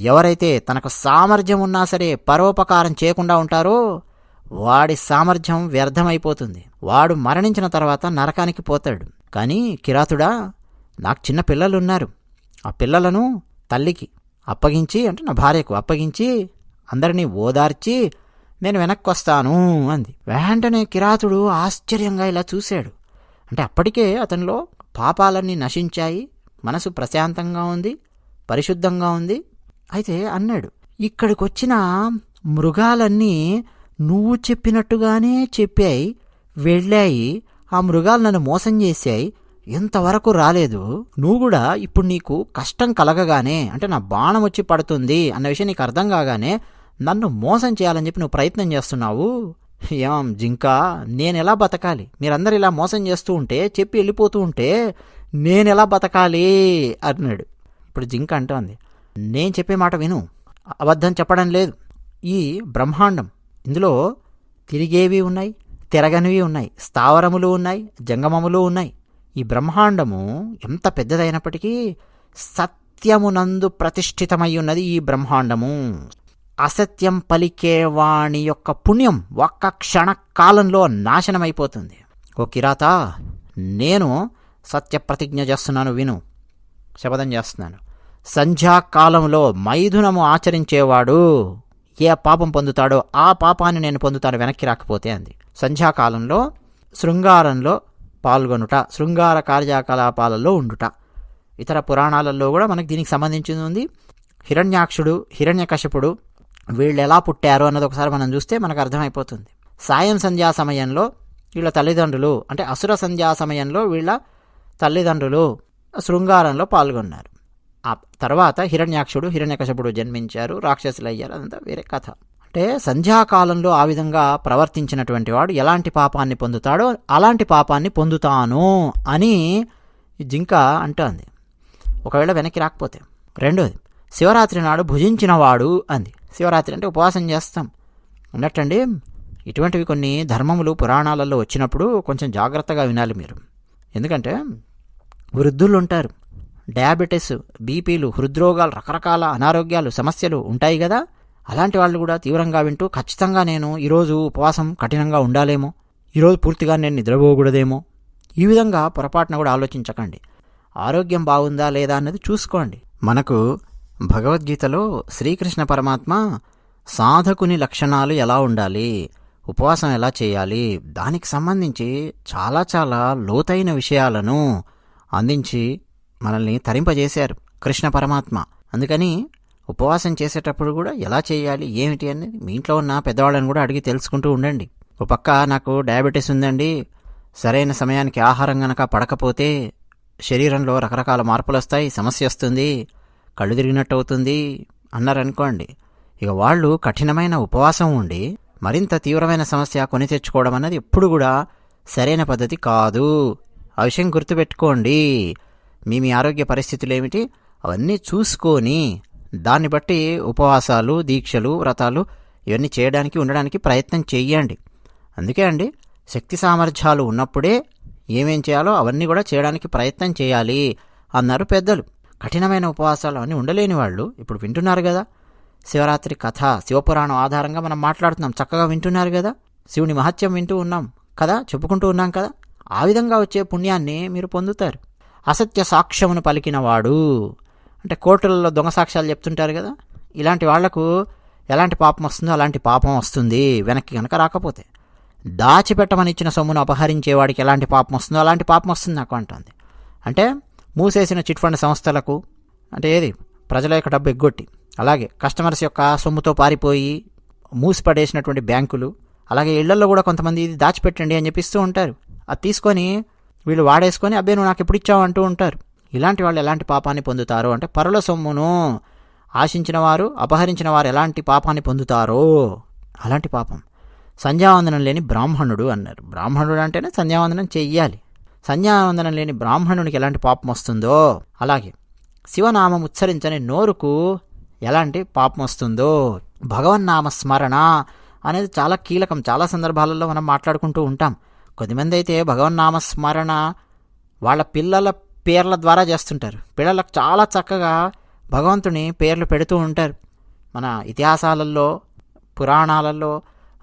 ఎవరైతే తనకు సామర్థ్యం ఉన్నా సరే పరోపకారం చేయకుండా ఉంటారో వాడి సామర్థ్యం వ్యర్థమైపోతుంది, వాడు మరణించిన తర్వాత నరకానికి పోతాడు. కానీ కిరాతుడా, నాకు చిన్న పిల్లలున్నారు, ఆ పిల్లలను తల్లికి అప్పగించి, అంటే నా భార్యకు అప్పగించి అందరినీ ఓదార్చి నేను వెనక్కి వస్తాను అంది. వెంటనే కిరాతుడు ఆశ్చర్యంగా ఇలా చూశాడు. అంటే అప్పటికే అతనిలో పాపాలన్నీ నశించాయి, మనసు ప్రశాంతంగా ఉంది, పరిశుద్ధంగా ఉంది. అయితే అన్నాడు, ఇక్కడికొచ్చిన మృగాలన్నీ నువ్వు చెప్పినట్టుగానే చెప్పాయి, వెళ్ళాయి, ఆ మృగాలు నన్ను మోసం చేశాయి, ఎంతవరకు రాలేదు. నువ్వు కూడా ఇప్పుడు నీకు కష్టం కలగగానే, అంటే నా బాణం వచ్చి పడుతుంది అన్న విషయం నీకు అర్థం కాగానే నన్ను మోసం చేయాలని చెప్పి నువ్వు ప్రయత్నం చేస్తున్నావు. ఏం జింక, నేనెలా బతకాలి? మీరందరూ ఇలా మోసం చేస్తూ ఉంటే, చెప్పి వెళ్ళిపోతూ ఉంటే నేనెలా బతకాలి అన్నాడు. ఇప్పుడు జింక అంటోంది, నేను చెప్పే మాట విను, అబద్ధం చెప్పడం లేదు. ఈ బ్రహ్మాండం, ఇందులో తిరిగేవి ఉన్నాయి, తిరగనివి ఉన్నాయి, స్థావరములు ఉన్నాయి, జంగమములు ఉన్నాయి. ఈ బ్రహ్మాండము ఎంత పెద్దదైనప్పటికీ సత్యమునందు ప్రతిష్ఠితమై ఉన్నది. ఈ బ్రహ్మాండము అసత్యం పలికే వాణి యొక్క పుణ్యం ఒక్క క్షణకాలంలో నాశనమైపోతుంది. ఓ కిరాత, నేను సత్యప్రతిజ్ఞ చేస్తున్నాను, విను, శపథం చేస్తున్నాను. సంధ్యాకాలంలో మైథునము ఆచరించేవాడు ఏ పాపం పొందుతాడో ఆ పాపాన్ని నేను పొందుతాను వెనక్కి రాకపోతే అంది. సంధ్యాకాలంలో శృంగారంలో పాల్గొనుట, శృంగార కార్యకలాపాలలో ఉండుట. ఇతర పురాణాలలో కూడా మనకి దీనికి సంబంధించింది ఉంది. హిరణ్యాక్షుడు, హిరణ్యకశపుడు వీళ్ళు ఎలా పుట్టారు అన్నది ఒకసారి మనం చూస్తే మనకు అర్థమైపోతుంది. సాయం సంధ్యా సమయంలో వీళ్ళ తల్లిదండ్రులు, అంటే అసుర సంధ్యా సమయంలో వీళ్ళ తల్లిదండ్రులు శృంగారంలో పాల్గొన్నారు. ఆ తర్వాత హిరణ్యాక్షుడు, హిరణ్యకశపుడు జన్మించారు, రాక్షసులు అయ్యారు. అదంతా వేరే కథ. అంటే సంధ్యాకాలంలో ఆ విధంగా ప్రవర్తించినటువంటి వాడు ఎలాంటి పాపాన్ని పొందుతాడో అలాంటి పాపాన్ని పొందుతాను అని జింక అంటోంది, ఒకవేళ వెనక్కి రాకపోతే. రెండోది, శివరాత్రి నాడు భుజించినవాడు అంది. శివరాత్రి అంటే ఉపవాసం చేస్తాం అన్నట్టండి. ఇటువంటివి కొన్ని ధర్మములు పురాణాలలో వచ్చినప్పుడు కొంచెం జాగ్రత్తగా వినాలి మీరు. ఎందుకంటే వృద్ధులు ఉంటారు, డయాబెటీస్, బీపీలు, హృద్రోగాలు, రకరకాల అనారోగ్యాలు, సమస్యలు ఉంటాయి కదా. అలాంటి వాళ్ళు కూడా తీవ్రంగా వింటూ ఖచ్చితంగా నేను ఈరోజు ఉపవాసం కఠినంగా ఉండాలేమో, ఈరోజు పూర్తిగా నేను నిద్రపోకూడదేమో, ఈ విధంగా పొరపాటున కూడా ఆలోచించకండి. ఆరోగ్యం బాగుందా లేదా అన్నది చూసుకోండి. మనకు భగవద్గీతలో శ్రీకృష్ణ పరమాత్మ సాధకుని లక్షణాలు ఎలా ఉండాలి, ఉపవాసం ఎలా చేయాలి, దానికి సంబంధించి చాలా చాలా లోతైన విషయాలను అందించి మనల్ని తరింపజేశారు కృష్ణ పరమాత్మ. అందుకని ఉపవాసం చేసేటప్పుడు కూడా ఎలా చేయాలి, ఏమిటి అనేది మీ ఇంట్లో ఉన్న పెద్దవాళ్ళని కూడా అడిగి తెలుసుకుంటూ ఉండండి. ఒక పక్క నాకు డయాబెటీస్ ఉందండి, సరైన సమయానికి ఆహారం గనక పడకపోతే శరీరంలో రకరకాల మార్పులు వస్తాయి, సమస్య వస్తుంది, కళ్ళు తిరిగినట్టు అవుతుంది అన్నారనుకోండి. ఇక వాళ్ళు కఠినమైన ఉపవాసం ఉండి మరింత తీవ్రమైన సమస్య కొని తెచ్చుకోవడం అన్నది ఎప్పుడు కూడా సరైన పద్ధతి కాదు. ఆ విషయం గుర్తుపెట్టుకోండి. మీ ఆరోగ్య పరిస్థితులు ఏమిటి అవన్నీ చూసుకొని దాన్ని బట్టి ఉపవాసాలు, దీక్షలు, వ్రతాలు ఇవన్నీ చేయడానికి ఉండడానికి ప్రయత్నం చెయ్యండి. అందుకే అండి, శక్తి సామర్థ్యాలు ఉన్నప్పుడే ఏమేం చేయాలో అవన్నీ కూడా చేయడానికి ప్రయత్నం చేయాలి అన్నారు పెద్దలు. కఠినమైన ఉపవాసాలు అన్నీ ఉండలేని వాళ్ళు ఇప్పుడు వింటున్నారు కదా. శివరాత్రి కథ, శివపురాణం ఆధారంగా మనం మాట్లాడుతున్నాం, చక్కగా వింటున్నారు కదా. శివుని మహత్యం వింటూ ఉన్నాం కదా, చెప్పుకుంటూ ఉన్నాం కదా. ఆ విధంగా వచ్చే పుణ్యాన్ని మీరు పొందుతారు. అసత్య సాక్ష్యమును పలికినవాడు, అంటే కోర్టులలో దొంగ సాక్ష్యాలు చెప్తుంటారు కదా, ఇలాంటి వాళ్లకు ఎలాంటి పాపం వస్తుందో అలాంటి పాపం వస్తుంది వెనక్కి కనుక రాకపోతే. దాచిపెట్టమని ఇచ్చిన సొమ్మును అపహరించేవాడికి ఎలాంటి పాపం వస్తుందో అలాంటి పాపం వస్తుంది నాకు అంటుంది. అంటే మూసేసిన చిట్ ఫండ్ సంస్థలకు, అంటే ఏది ప్రజల యొక్క డబ్బు ఎగ్గొట్టి, అలాగే కస్టమర్స్ యొక్క సొమ్ముతో పారిపోయి మూసిపడేసినటువంటి బ్యాంకులు, అలాగే ఇళ్లలో కూడా కొంతమంది ఇది దాచిపెట్టండి అని చెప్పిస్తూ ఉంటారు. అది తీసుకొని వీళ్ళు వాడేసుకొని అబ్బే నువ్వు నాకు ఎప్పుడు ఇచ్చావు అంటూ ఉంటారు. ఇలాంటి వాళ్ళు ఎలాంటి పాపాన్ని పొందుతారు అంటే పరుల సొమ్మును ఆశించిన వారు, అపహరించిన వారు ఎలాంటి పాపాన్ని పొందుతారో అలాంటి పాపం. సంధ్యావందనం లేని బ్రాహ్మణుడు అన్నారు. బ్రాహ్మణుడు అంటేనే సంధ్యావందనం చెయ్యాలి. సంధ్యావందనం లేని బ్రాహ్మణునికి ఎలాంటి పాపం వస్తుందో అలాగే శివనామం ఉచ్చరించని నోరుకు ఎలాంటి పాపం వస్తుందో. భగవన్నామ స్మరణ అనేది చాలా కీలకం. చాలా సందర్భాలలో మనం మాట్లాడుకుంటూ ఉంటాం. కొద్దిమంది అయితే భగవన్నామ స్మరణ వాళ్ళ పిల్లల పేర్ల ద్వారా చేస్తుంటారు. పిల్లలకు చాలా చక్కగా భగవంతుని పేర్లు పెడుతూ ఉంటారు. మన ఇతిహాసాలలో, పురాణాలలో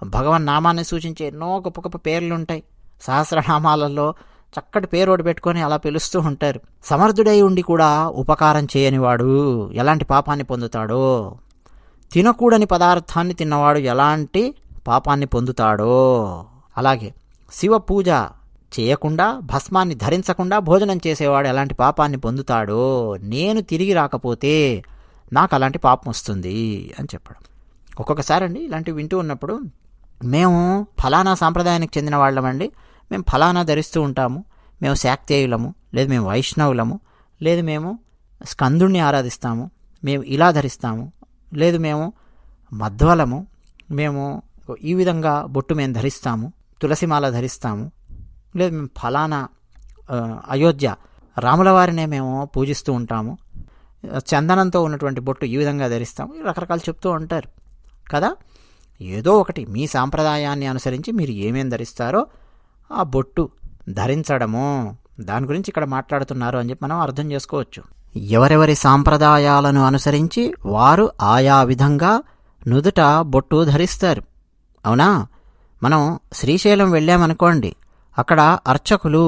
భగవన్నామాన్ని సూచించే ఎన్నో గొప్ప గొప్ప పేర్లు ఉంటాయి. సహస్రనామాలలో చక్కటి పేరు ఒకటి పెట్టుకొని అలా పిలుస్తూ ఉంటారు. సమర్థుడై ఉండి కూడా ఉపకారం చేయనివాడు ఎలాంటి పాపాన్ని పొందుతాడో, తినకూడని పదార్థాన్ని తిన్నవాడు ఎలాంటి పాపాన్ని పొందుతాడో, అలాగే శివ పూజ చేయకుండా, భస్మాన్ని ధరించకుండా భోజనం చేసేవాడు ఎలాంటి పాపాన్ని పొందుతాడో నేను తిరిగి రాకపోతే నాకు అలాంటి పాపం వస్తుంది అని చెప్పడం. ఒక్కొక్కసారి అండి ఇలాంటివి వింటూ ఉన్నప్పుడు, మేము ఫలానా సాంప్రదాయానికి చెందిన వాళ్ళమండి, మేము ఫలానా ధరిస్తూ ఉంటాము, మేము శాక్తేయులము, లేదు మేము వైష్ణవులము, లేదు మేము స్కందుణ్ణి ఆరాధిస్తాము, మేము ఇలా ధరిస్తాము, లేదు మేము మధ్వలము, మేము ఈ విధంగా బొట్టు మేము ధరిస్తాము, తులసిమాల ధరిస్తాము, లేదు మేము ఫలానా అయోధ్య రాముల వారినే మేము పూజిస్తూ ఉంటాము, చందనంతో ఉన్నటువంటి బొట్టు ఈ విధంగా ధరిస్తాము, రకరకాలు చెప్తూ ఉంటారు కదా. ఏదో ఒకటి మీ సాంప్రదాయాన్ని అనుసరించి మీరు ఏమేం ధరిస్తారో ఆ బొట్టు ధరించడము, దాని గురించి ఇక్కడ మాట్లాడుతున్నారు అని చెప్పి మనం అర్థం చేసుకోవచ్చు. ఎవరెవరి సాంప్రదాయాలను అనుసరించి వారు ఆయా విధంగా నుదుట బొట్టు ధరిస్తారు. అవునా? మనం శ్రీశైలం వెళ్ళామనుకోండి, అక్కడ అర్చకులు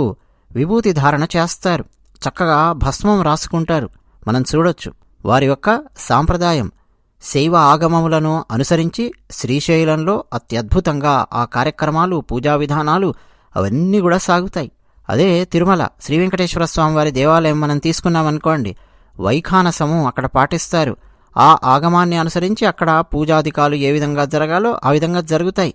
విభూతి ధారణ చేస్తారు, చక్కగా భస్మం రాసుకుంటారు. మనం చూడొచ్చు వారి యొక్క సాంప్రదాయం. శైవ ఆగమములను అనుసరించి శ్రీశైలంలో అత్యద్భుతంగా ఆ కార్యక్రమాలు, పూజా విధానాలు అవన్నీ కూడా సాగుతాయి. అదే తిరుమల శ్రీ వెంకటేశ్వర స్వామి వారి దేవాలయం మనం తీసుకున్నామనుకోండి, వైఖానసము అక్కడ పాటిస్తారు. ఆ ఆగమాన్ని అనుసరించి అక్కడ పూజాధికాలు ఏ విధంగా జరగాలో ఆ విధంగా జరుగుతాయి.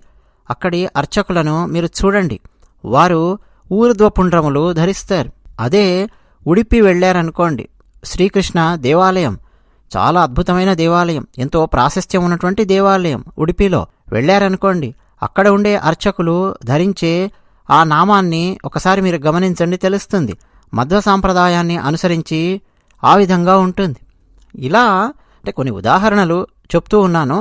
అక్కడి అర్చకులను మీరు చూడండి, వారు ఊర్ధ్వపుండ్రములు ధరిస్తారు. అదే ఉడిపి వెళ్ళారనుకోండి, శ్రీకృష్ణ దేవాలయం చాలా అద్భుతమైన దేవాలయం, ఎంతో ప్రాశస్త్యం ఉన్నటువంటి దేవాలయం. ఉడిపిలో వెళ్ళారనుకోండి, అక్కడ ఉండే అర్చకులు ధరించే ఆ నామాన్ని ఒకసారి మీరు గమనించండి, తెలుస్తుంది. మధ్వ సాంప్రదాయాన్ని అనుసరించి ఆ విధంగా ఉంటుంది. ఇలా అంటే కొన్ని ఉదాహరణలు చెప్తూ ఉన్నాను.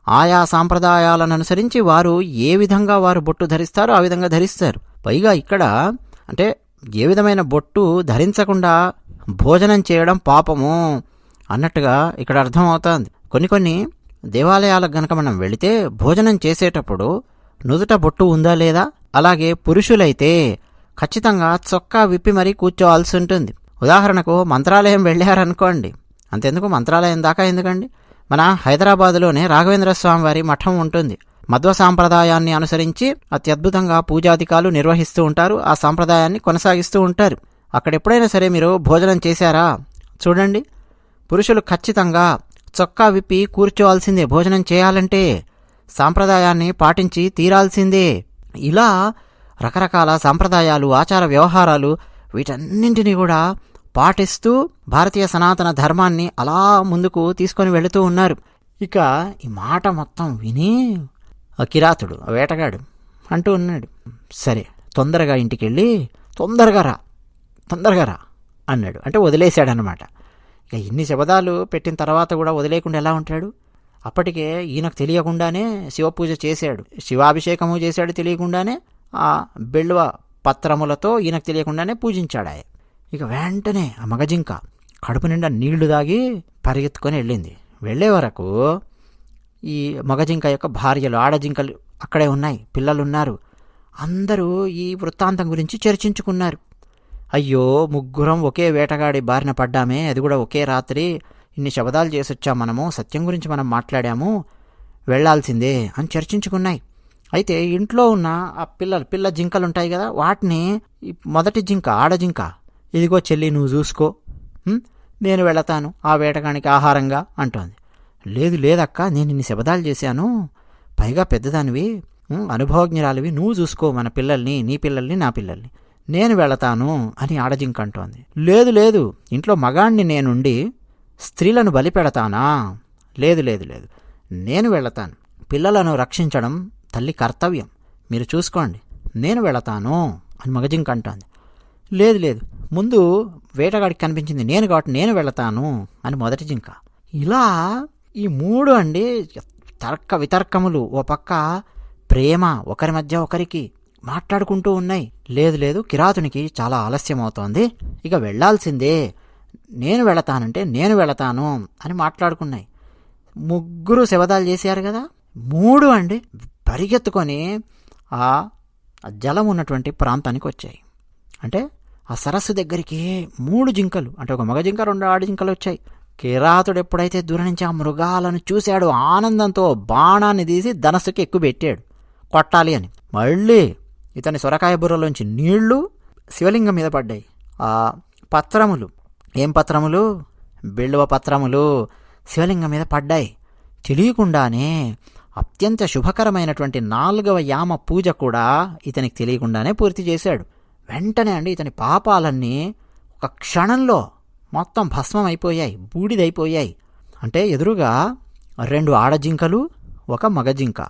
ఆయా సాంప్రదాయాలను అనుసరించి వారు ఏ విధంగా వారు బొట్టు ధరిస్తారో ఆ విధంగా ధరిస్తారు. పైగా ఇక్కడ అంటే ఏ విధమైన బొట్టు ధరించకుండా భోజనం చేయడం పాపము అన్నట్టుగా ఇక్కడ అర్థమవుతోంది. కొన్ని దేవాలయాలకు గనక మనం వెళితే భోజనం చేసేటప్పుడు నుదుట బొట్టు ఉందా లేదా, అలాగే పురుషులైతే ఖచ్చితంగా చొక్కా విప్పి మరీ కూర్చోవాల్సి ఉంటుంది. ఉదాహరణకు మంత్రాలయం వెళ్ళారనుకోండి, అంతెందుకు మంత్రాలయం దాకా ఎందుకండి, మన హైదరాబాదులోనే రాఘవేంద్ర స్వామి వారి మఠం ఉంటుంది. మధ్వ సాంప్రదాయాన్ని అనుసరించి అత్యద్భుతంగా పూజాధికాలు నిర్వహిస్తూ ఉంటారు, ఆ సాంప్రదాయాన్ని కొనసాగిస్తూ ఉంటారు. అక్కడ ఎప్పుడైనా సరే మీరు భోజనం చేశారా చూడండి, పురుషులు ఖచ్చితంగా చొక్కా విప్పి కూర్చోవాల్సిందే. భోజనం చేయాలంటే సాంప్రదాయాన్ని పాటించి తీరాల్సిందే. ఇలా రకరకాల సాంప్రదాయాలు, ఆచార వ్యవహారాలు వీటన్నింటినీ కూడా పాటిస్తూ భారతీయ సనాతన ధర్మాన్ని అలా ముందుకు తీసుకొని వెళుతూ ఉన్నారు. ఇక ఈ మాట మొత్తం విని ఆ కిరాతుడు, ఆ వేటగాడు అంటూ ఉన్నాడు, సరే తొందరగా ఇంటికి వెళ్ళి తొందరగా రా అన్నాడు. అంటే వదిలేశాడనమాట. ఇక ఇన్ని శబదాలు పెట్టిన తర్వాత కూడా వదిలేకుండా ఎలా ఉంటాడు? అప్పటికే ఈయనకు తెలియకుండానే శివపూజ చేశాడు, శివాభిషేకము చేశాడు, తెలియకుండానే ఆ బెల్వ పత్రములతో ఈయనకు తెలియకుండానే పూజించాడు. ఇక వెంటనే ఆ మగజింక కడుపు నిండా నీళ్లు దాగి పరిగెత్తుకొని వెళ్ళింది. వెళ్ళే వరకు ఈ మగజింక యొక్క భార్యలు, ఆడజింకలు అక్కడే ఉన్నాయి, పిల్లలున్నారు. అందరూ ఈ వృత్తాంతం గురించి చర్చించుకున్నారు. అయ్యో, ముగ్గురం ఒకే వేటగాడి బారిన పడ్డామే, అది కూడా ఒకే రాత్రి, ఇన్ని శబదాలు చేసొచ్చాం, మనము సత్యం గురించి మనం మాట్లాడాము, వెళ్లాల్సిందే అని చర్చించుకున్నాయి. అయితే ఇంట్లో ఉన్న ఆ పిల్ల జింకలు ఉంటాయి కదా, వాటిని ఈ మొదటి జింక, ఆడజింక, ఇదిగో చెల్లి నువ్వు చూసుకో, నేను వెళతాను ఆ వేటగానికి ఆహారంగా అంటోంది. లేదక్క, నేను ఇన్ని శబదాలు చేశాను, పైగా పెద్దదానివి, అనుభవజ్ఞరాలివి, నువ్వు చూసుకో మన పిల్లల్ని, నీ పిల్లల్ని, నా పిల్లల్ని, నేను వెళతాను అని ఆడజింక అంటోంది. లేదు, ఇంట్లో మగాణ్ణి నేనుండి స్త్రీలను బలి పెడతానా? లేదు, నేను వెళతాను, పిల్లలను రక్షించడం తల్లి కర్తవ్యం, మీరు చూసుకోండి, నేను వెళతాను అని మగజింక అంటోంది. లేదు, ముందు వేటగాడికి కనిపించింది నేను కాబట్టి నేను వెళతాను అని మొదటి జింక. ఇలా ఈ మూడు అండి తర్క వితర్కములు, ఓ పక్క ప్రేమ, ఒకరి మధ్య ఒకరికి మాట్లాడుకుంటూ ఉన్నాయి. లేదు, కిరాతునికి చాలా ఆలస్యం అవుతోంది, ఇక వెళ్లాల్సిందే, నేను వెళతానంటే నేను వెళతాను అని మాట్లాడుకున్నాయి. ముగ్గురు శబదాలు చేశారు కదా, మూడు అండి పరిగెత్తుకొని ఆ జలం ఉన్నటువంటి ప్రాంతానికి వచ్చాయి. అంటే ఆ సరస్సు దగ్గరికి మూడు జింకలు, అంటే ఒక మగ జింక, రెండు ఆడ జింకలు వచ్చాయి. కిరాతుడు ఎప్పుడైతే దూరం నుంచి ఆ మృగాలను చూశాడో ఆనందంతో బాణాన్ని తీసి ధనస్సుకి ఎక్కువ పెట్టాడు, కొట్టాలి అని. మళ్ళీ ఇతని సొరకాయ బుర్రలోంచి నీళ్లు శివలింగం మీద పడ్డాయి. ఆ పత్రములు, ఏం పత్రములు? బిల్వ పత్రములు శివలింగం మీద పడ్డాయి. తెలియకుండానే అత్యంత శుభకరమైనటువంటి 4వ యామ పూజ కూడా ఇతనికి తెలియకుండానే పూర్తి చేశాడు. వెంటనే అండి ఇతని పాపాలన్నీ ఒక క్షణంలో మొత్తం భస్మం అయిపోయాయి, బూడిదైపోయాయి. అంటే ఎదురుగా 2 ఆడజింకలు, ఒక మగజింక.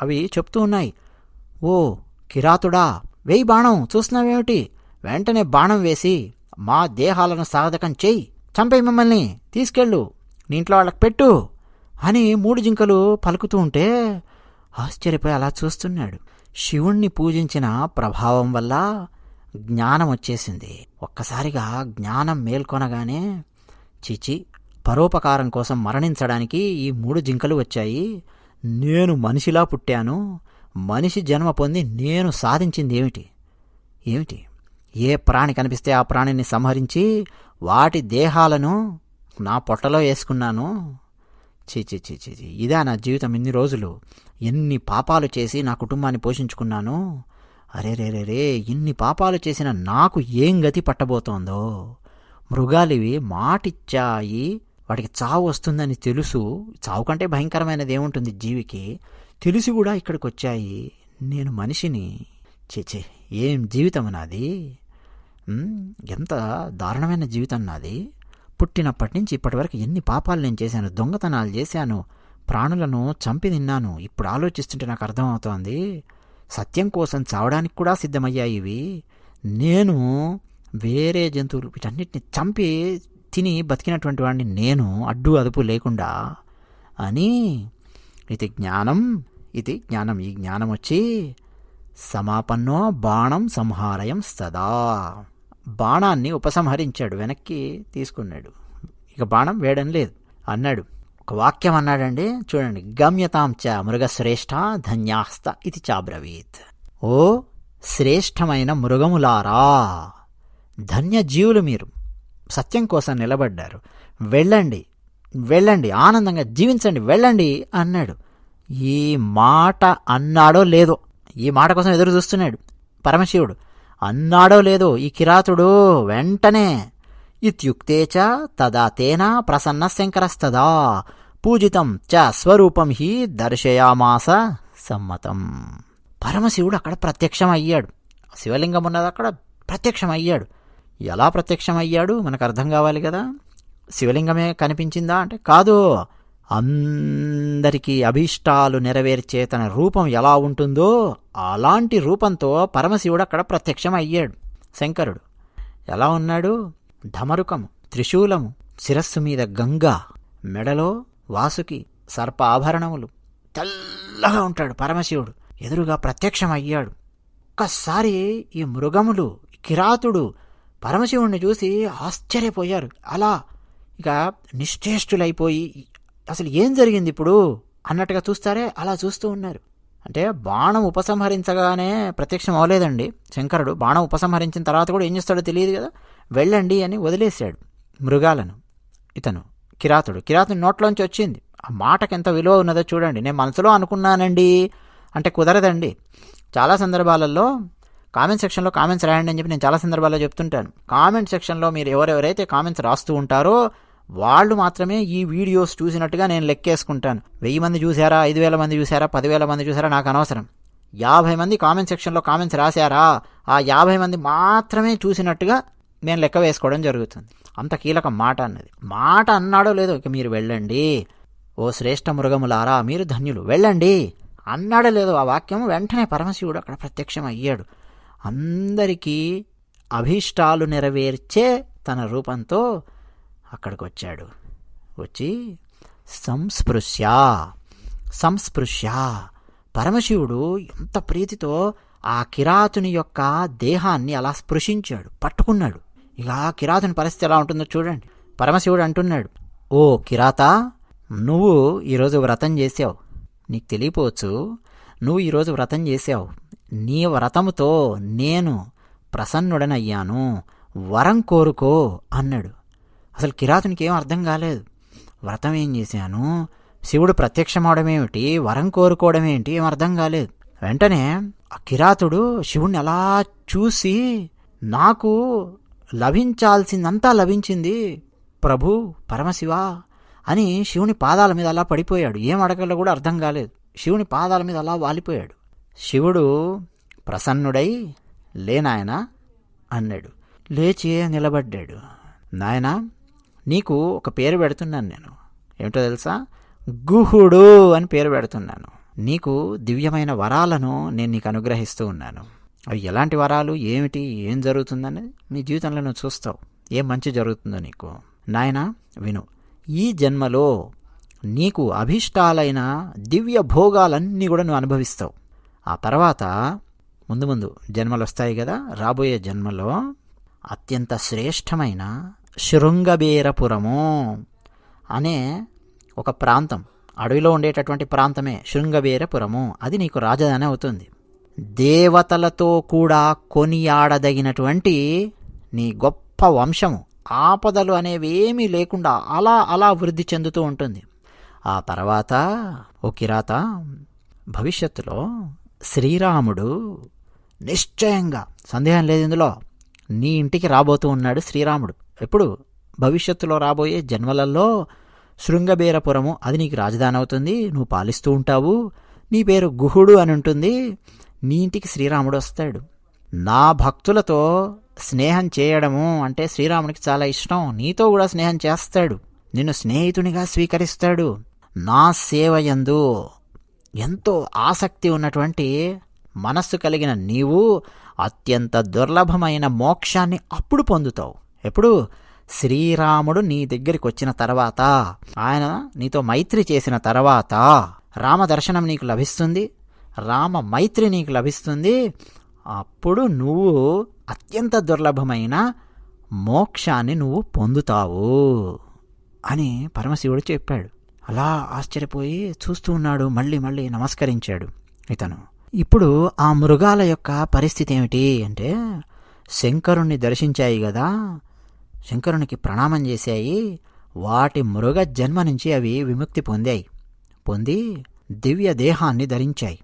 అవి చెప్తూ ఉన్నాయి, ఓ కిరాతుడా, వేయి బాణం, చూస్తున్నావేమిటి? వెంటనే బాణం వేసి మా దేహాలను సాధకం చెయ్యి, చంపేయి, మమ్మల్ని తీసుకెళ్ళు, నీ ఇంట్లో వాళ్ళకి పెట్టు అని 3 జింకలు పలుకుతూ ఉంటే ఆశ్చర్యపోయి అలా చూస్తున్నాడు. శివుణ్ణి పూజించిన ప్రభావం వల్ల జ్ఞానం వచ్చేసింది. ఒక్కసారిగా జ్ఞానం మేల్కొనగానే, చిచి, పరోపకారం కోసం మరణించడానికి ఈ 3 జింకలు వచ్చాయి. నేను మనిషిలా పుట్టాను, మనిషి జన్మ పొంది నేను సాధించింది ఏమిటి? ఏ ప్రాణి కనిపిస్తే ఆ ప్రాణిని సంహరించి వాటి దేహాలను నా పొట్టలో వేసుకున్నాను. చీచి, ఇదా నా జీవితం? ఇన్ని రోజులు ఎన్ని పాపాలు చేసి నా కుటుంబాన్ని పోషించుకున్నాను. అరే, ఇన్ని పాపాలు చేసిన నాకు ఏం గతి పట్టబోతోందో. మృగాలివి మాటిచ్చాయి, వాటికి చావు వస్తుందని తెలుసు. చావు కంటే భయంకరమైనది ఏముంటుంది జీవికి? తెలిసి కూడా ఇక్కడికి వచ్చాయి. నేను మనిషిని. చీచి, ఏం జీవితం నాది! ఎంత దారుణమైన జీవితం నాది. పుట్టినప్పటి నుంచి ఇప్పటి వరకు ఎన్ని పాపాలు నేను చేశాను. దొంగతనాలు చేశాను, ప్రాణులను చంపి తిన్నాను. ఇప్పుడు ఆలోచిస్తుంటే నాకు అర్థమవుతోంది, సత్యం కోసం చావడానికి కూడా సిద్ధమయ్యాయి ఇవి. నేను వేరే జంతువులు వీటన్నిటిని చంపి తిని బతికినటువంటి వాడిని నేను, అడ్డు అదుపు లేకుండా అని. ఇది జ్ఞానం. ఈ జ్ఞానం వచ్చి సమాపన్నో బాణం సంహారయం సదా. బాణాన్ని ఉపసంహరించాడు, వెనక్కి తీసుకున్నాడు. ఇక బాణం వేయడం లేదు అన్నాడు. ఒక వాక్యం అన్నాడండి, చూడండి. గమ్యతాం చ మృగశ్రేష్ఠ ధన్యాస్త ఇది చాబ్రవీత్. ఓ శ్రేష్టమైన మృగములారా, ధన్యజీవులు మీరు, సత్యం కోసం నిలబడ్డారు. వెళ్ళండి, ఆనందంగా జీవించండి, వెళ్ళండి అన్నాడు. ఈ మాట అన్నాడో లేదో, ఈ మాట కోసం ఎదురు చూస్తున్నాడు పరమశివుడు. అన్నాడో లేదో ఈ కిరాతుడు వెంటనే ఇత్యుక్తే చ తదా తేన ప్రసన్న శంకరస్తదా పూజితం చ స్వరూపం హి దర్శయామాస సమ్మతం. పరమశివుడు అక్కడ ప్రత్యక్షమయ్యాడు. శివలింగం ఉన్నది అక్కడ ప్రత్యక్షమయ్యాడు. ఎలా ప్రత్యక్షమయ్యాడు మనకు అర్థం కావాలి కదా. శివలింగమే కనిపించిందా అంటే కాదు. అందరికీ అభీష్టాలు నెరవేర్చే తన రూపం ఎలా ఉంటుందో అలాంటి రూపంతో పరమశివుడు అక్కడ ప్రత్యక్షం అయ్యాడు. శంకరుడు ఎలా ఉన్నాడు? ధమరుకము, త్రిశూలము, శిరస్సు మీద గంగా, మెడలో వాసుకి, సర్ప ఆభరణములు, తెల్లగా ఉంటాడు పరమశివుడు. ఎదురుగా ప్రత్యక్షం అయ్యాడు. ఒక్కసారి ఈ మృగములు, కిరాతుడు పరమశివుణ్ణి చూసి ఆశ్చర్యపోయారు. అలా ఇక నిశ్చేష్టులైపోయి అసలు ఏం జరిగింది ఇప్పుడు అన్నట్టుగా చూస్తారే అలా చూస్తూ ఉన్నారు. అంటే బాణం ఉపసంహరించగానే ప్రత్యక్షం అవ్వలేదండి శంకరుడు. బాణం ఉపసంహరించిన తర్వాత కూడా ఏం చేస్తాడో తెలియదు కదా. వెళ్ళండి అని వదిలేశాడు మృగాలను. ఇతను కిరాతుడు నోట్లోంచి వచ్చింది. ఆ మాటకి ఎంత విలువ ఉన్నదో చూడండి. నేను మనసులో అనుకున్నానండి అంటే కుదరదండి. చాలా సందర్భాలలో కామెంట్ సెక్షన్లో కామెంట్స్ రాయండి అని చెప్పి నేను చాలా సందర్భాల్లో చెప్తుంటాను. కామెంట్ సెక్షన్లో మీరు ఎవరెవరైతే కామెంట్స్ రాస్తూ ఉంటారో వాళ్ళు మాత్రమే ఈ వీడియోస్ చూసినట్టుగా నేను లెక్కేసుకుంటాను. 1000 మంది చూసారా, 5000 మంది చూసారా, 10,000 మంది చూసారా నాకు అనవసరం. 50 మంది కామెంట్ సెక్షన్లో కామెంట్స్ రాశారా, ఆ 50 మంది మాత్రమే చూసినట్టుగా నేను లెక్క వేసుకోవడం జరుగుతుంది. అంత కీలకం మాట అన్నది. మాట అన్నాడో లేదో ఇక మీరు వెళ్ళండి, ఓ శ్రేష్ఠ మృగములారా మీరు ధన్యులు, వెళ్ళండి అన్నాడో లేదో ఆ వాక్యం వెంటనే పరమశివుడు అక్కడ ప్రత్యక్షం అయ్యాడు. అందరికీ అభీష్టాలు నెరవేర్చే తన రూపంతో అక్కడికి వచ్చాడు. వచ్చి సంస్పృశ్య పరమశివుడు ఎంత ప్రీతితో ఆ కిరాతుని యొక్క దేహాన్ని అలా స్పృశించాడు, పట్టుకున్నాడు. ఇక ఆ కిరాతుని పరిస్థితి ఎలా ఉంటుందో చూడండి. పరమశివుడు అంటున్నాడు, ఓ కిరాత, నువ్వు ఈరోజు వ్రతం చేసావు, నీకు తెలియపోవచ్చు, నువ్వు ఈరోజు వ్రతం చేసావు. నీ వ్రతముతో నేను ప్రసన్నుడనయ్యాను, వరం కోరుకో అన్నాడు. అసలు కిరాతునికి ఏం అర్థం కాలేదు. వ్రతం ఏం చేశాను, శివుడు ప్రత్యక్షమవడమేమిటి, వరం కోరుకోవడమేంటి, ఏం అర్థం కాలేదు. వెంటనే ఆ కిరాతుడు శివుణ్ణి అలా చూసి, నాకు లభించాల్సిందంతా లభించింది ప్రభు పరమశివ అని శివుని పాదాల మీద అలా పడిపోయాడు. ఏం అడగలో కూడా అర్థం కాలేదు. శివుని పాదాల మీద అలా వాలిపోయాడు. శివుడు ప్రసన్నుడై, లేనాయనా అన్నాడు. లేచి నిలబడ్డాడు. నాయనా, నీకు ఒక పేరు పెడుతున్నాను నేను. ఏమిటో తెలుసా? గుహుడు అని పేరు పెడుతున్నాను. నీకు దివ్యమైన వరాలను నేను నీకు అనుగ్రహిస్తూ ఉన్నాను. అవి ఎలాంటి వరాలు, ఏమిటి, ఏం జరుగుతుందనేది నీ జీవితంలో నువ్వు చూస్తావు. ఏం మంచి జరుగుతుందో నీకు. నాయనా విను, ఈ జన్మలో నీకు అభిష్టాలైన దివ్య భోగాలన్నీ కూడా నువ్వు అనుభవిస్తావు. ఆ తర్వాత ముందు ముందు జన్మలు వస్తాయి కదా, రాబోయే జన్మలో అత్యంత శ్రేష్టమైన శృంగబేరపురము అనే ఒక ప్రాంతం, అడవిలో ఉండేటటువంటి ప్రాంతమే శృంగబేరపురము. అది నీకు రాజధాని అవుతుంది. దేవతలతో కూడా కొనియాడదగినటువంటి నీ గొప్ప వంశము, ఆపదలు అనేవి ఏమీ లేకుండా అలా అలా వృద్ధి చెందుతూ ఉంటుంది. ఆ తర్వాత ఓ కిరాత, భవిష్యత్తులో శ్రీరాముడు నిశ్చయంగా, సందేహం లేదు ఇందులో, నీ ఇంటికి రాబోతూ ఉన్నాడు శ్రీరాముడు. ఎప్పుడు? భవిష్యత్తులో రాబోయే జన్మలలో శృంగబేరపురము అది నీకు రాజధాని అవుతుంది. నువ్వు పాలిస్తూ ఉంటావు. నీ పేరు గుహుడు అని ఉంటుంది. నీ ఇంటికి శ్రీరాముడు వస్తాడు. నా భక్తులతో స్నేహం చేయడము అంటే శ్రీరాముడికి చాలా ఇష్టం. నీతో కూడా స్నేహం చేస్తాడు. నిన్ను స్నేహితునిగా స్వీకరిస్తాడు. నా సేవయందు ఎంతో ఆసక్తి ఉన్నటువంటి మనస్సు కలిగిన నీవు అత్యంత దుర్లభమైన మోక్షాన్ని అప్పుడు పొందుతావు. ఎప్పుడు? శ్రీరాముడు నీ దగ్గరికి వచ్చిన తర్వాత, ఆయన నీతో మైత్రి చేసిన తర్వాత రామదర్శనం నీకు లభిస్తుంది, రామ మైత్రి నీకు లభిస్తుంది. అప్పుడు నువ్వు అత్యంత దుర్లభమైన మోక్షాన్ని నువ్వు పొందుతావు అని పరమశివుడు చెప్పాడు. అలా ఆశ్చర్యపోయి చూస్తూ ఉన్నాడు. మళ్ళీ మళ్ళీ నమస్కరించాడు ఇతను. ఇప్పుడు ఆ మృగాల యొక్క పరిస్థితి ఏమిటి అంటే, శంకరుణ్ణి దర్శించాయి కదా, శంకరునికి ప్రణామం చేశాయి. వాటి మృగ జన్మ నుంచి అవి విముక్తి పొంది దివ్య దేహాన్ని ధరించాయి.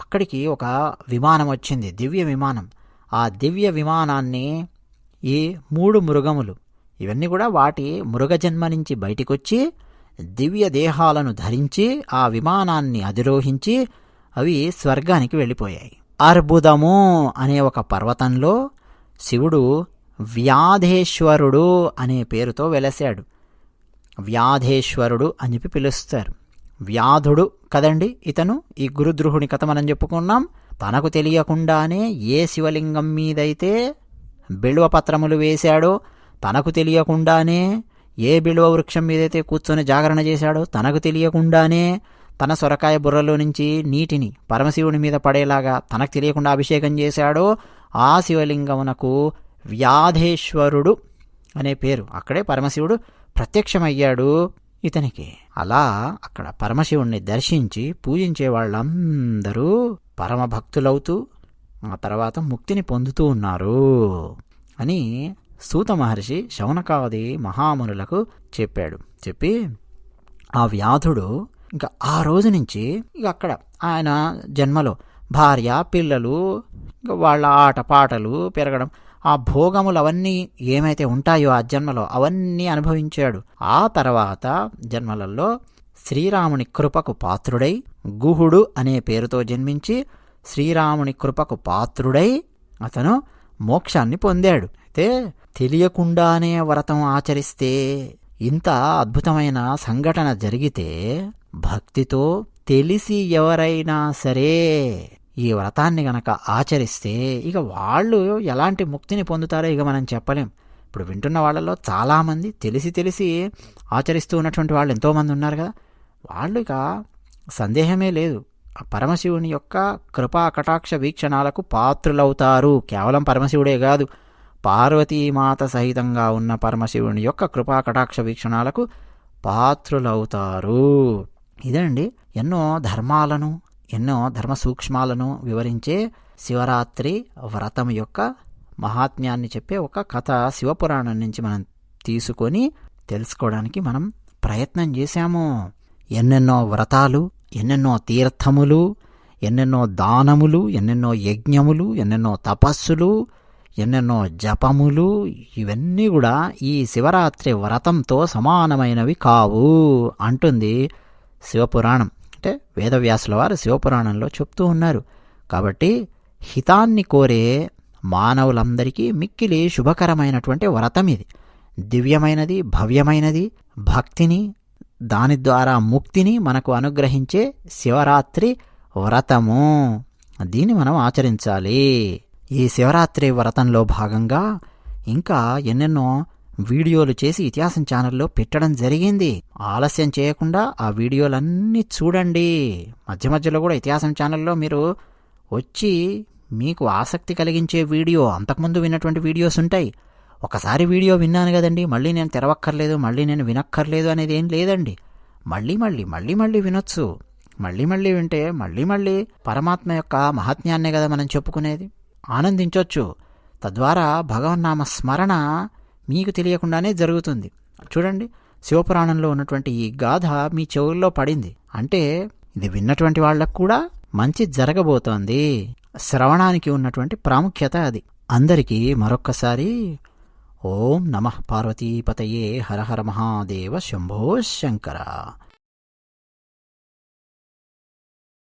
అక్కడికి ఒక విమానం వచ్చింది, దివ్య విమానం. ఆ దివ్య విమానాన్ని ఈ 3 మృగములు, ఇవన్నీ కూడా వాటి మృగజన్మ నుంచి బయటికొచ్చి దివ్య దేహాలను ధరించి ఆ విమానాన్ని అధిరోహించి అవి స్వర్గానికి వెళ్ళిపోయాయి. అర్బుదము అనే ఒక పర్వతంలో శివుడు వ్యాధేశ్వరుడు అనే పేరుతో వెలసాడు. వ్యాధేశ్వరుడు అని చెప్పి పిలుస్తారు. వ్యాధుడు కదండి ఇతను. ఈ గురుద్రుహుని కథ మనం చెప్పుకున్నాం. తనకు తెలియకుండానే ఏ శివలింగం మీదైతే బిల్వపత్రములు వేశాడో, తనకు తెలియకుండానే ఏ బిల్వ వృక్షం మీదైతే కూర్చొని జాగరణ చేశాడో, తనకు తెలియకుండానే తన సొరకాయ బుర్రలో నుంచి నీటిని పరమశివుని మీద పడేలాగా తనకు తెలియకుండా అభిషేకం చేశాడో, ఆ శివలింగమునకు వ్యాధేశ్వరుడు అనే పేరు. అక్కడే పరమశివుడు ప్రత్యక్షమయ్యాడు ఇతనికి. అలా అక్కడ పరమశివుణ్ణి దర్శించి పూజించే వాళ్ళందరూ పరమభక్తులవుతూ ఆ తర్వాత ముక్తిని పొందుతూ ఉన్నారు అని సూత మహర్షి శౌనకాది మహామునులకు చెప్పాడు. చెప్పి ఆ వ్యాధుడు ఇంకా ఆ రోజు నుంచి ఇక అక్కడ ఆయన జన్మలో భార్య, పిల్లలు, ఇంకా వాళ్ళ ఆటపాటలు పెరగడం, ఆ భోగములు అవన్నీ ఏమైతే ఉంటాయో ఆ జన్మలో అవన్నీ అనుభవించాడు. ఆ తర్వాత జన్మలలో శ్రీరాముని కృపకు పాత్రుడై గుహుడు అనే పేరుతో జన్మించి శ్రీరాముని కృపకు పాత్రుడై అతను మోక్షాన్ని పొందాడు. అయితే తెలియకుండానే వ్రతం ఆచరిస్తే, ఇంత అద్భుతమైన సంఘటన జరిగితే, భక్తితో తెలిసి ఎవరైనా సరే ఈ వ్రతాన్ని గనక ఆచరిస్తే ఇక వాళ్ళు ఎలాంటి ముక్తిని పొందుతారో ఇక మనం చెప్పలేం. ఇప్పుడు వింటున్న వాళ్ళలో చాలామంది తెలిసి ఆచరిస్తూ ఉన్నటువంటి వాళ్ళు ఎంతోమంది ఉన్నారు కదా. వాళ్ళు ఇక సందేహమే లేదు పరమశివుని యొక్క కృపా కటాక్ష వీక్షణాలకు పాత్రులవుతారు. కేవలం పరమశివుడే కాదు, పార్వతీమాత సహితంగా ఉన్న పరమశివుని యొక్క కృపా కటాక్ష వీక్షణాలకు పాత్రులవుతారు. ఇదండి ఎన్నో ధర్మాలను, ఎన్నో ధర్మ సూక్ష్మాలను వివరించే శివరాత్రి వ్రతం యొక్క మహాత్మ్యాన్ని చెప్పే ఒక కథ శివపురాణం నుంచి మనం తీసుకొని తెలుసుకోవడానికి మనం ప్రయత్నం చేశాము. ఎన్నెన్నో వ్రతాలు, ఎన్నెన్నో తీర్థములు, ఎన్నెన్నో దానములు, ఎన్నెన్నో యజ్ఞములు, ఎన్నెన్నో తపస్సులు, ఎన్నెన్నో జపములు, ఇవన్నీ కూడా ఈ శివరాత్రి వ్రతంతో సమానమైనవి కావు అంటుంది శివపురాణం. అంటే వేదవ్యాసుల వారు శివపురాణంలో చెప్తూ ఉన్నారు. కాబట్టి హితాన్ని కోరే మానవులందరికీ మిక్కిలి శుభకరమైనటువంటి వ్రతం ఇది. దివ్యమైనది, భవ్యమైనది, భక్తిని, దాని ద్వారా ముక్తిని మనకు అనుగ్రహించే శివరాత్రి వ్రతము. దీన్ని మనం ఆచరించాలి. ఈ శివరాత్రి వ్రతంలో భాగంగా ఇంకా ఎన్నెన్నో వీడియోలు చేసి ఇతిహాసం ఛానల్లో పెట్టడం జరిగింది. ఆలస్యం చేయకుండా ఆ వీడియోలన్నీ చూడండి. మధ్య మధ్యలో కూడా ఇతిహాసం ఛానల్లో మీరు వచ్చి మీకు ఆసక్తి కలిగించే వీడియో, అంతకుముందు విన్నటువంటి వీడియోస్ ఉంటాయి. ఒకసారి వీడియో విన్నాను కదండి, మళ్ళీ నేను తెరవక్కర్లేదు, మళ్ళీ నేను వినక్కర్లేదు అనేది ఏం లేదండి. మళ్ళీ మళ్ళీ మళ్ళీ మళ్ళీ వినొచ్చు. మళ్ళీ మళ్ళీ వింటే మళ్ళీ మళ్ళీ పరమాత్మ యొక్క మహాత్మ్యాన్నే కదా మనం చెప్పుకునేది. ఆనందించవచ్చు. తద్వారా భగవన్నామ స్మరణ మీకు తెలియకుండానే జరుగుతుంది. చూడండి, శివపురాణంలో ఉన్నటువంటి ఈ గాథ మీ చెవుల్లో పడింది అంటే ఇది విన్నటువంటి వాళ్ళకు కూడా మంచి జరగబోతోంది. శ్రవణానికి ఉన్నటువంటి ప్రాముఖ్యత అది. అందరికీ మరొక్కసారి ఓం నమః పార్వతీపతయే హర హర మహాదేవ శంభో శంకర.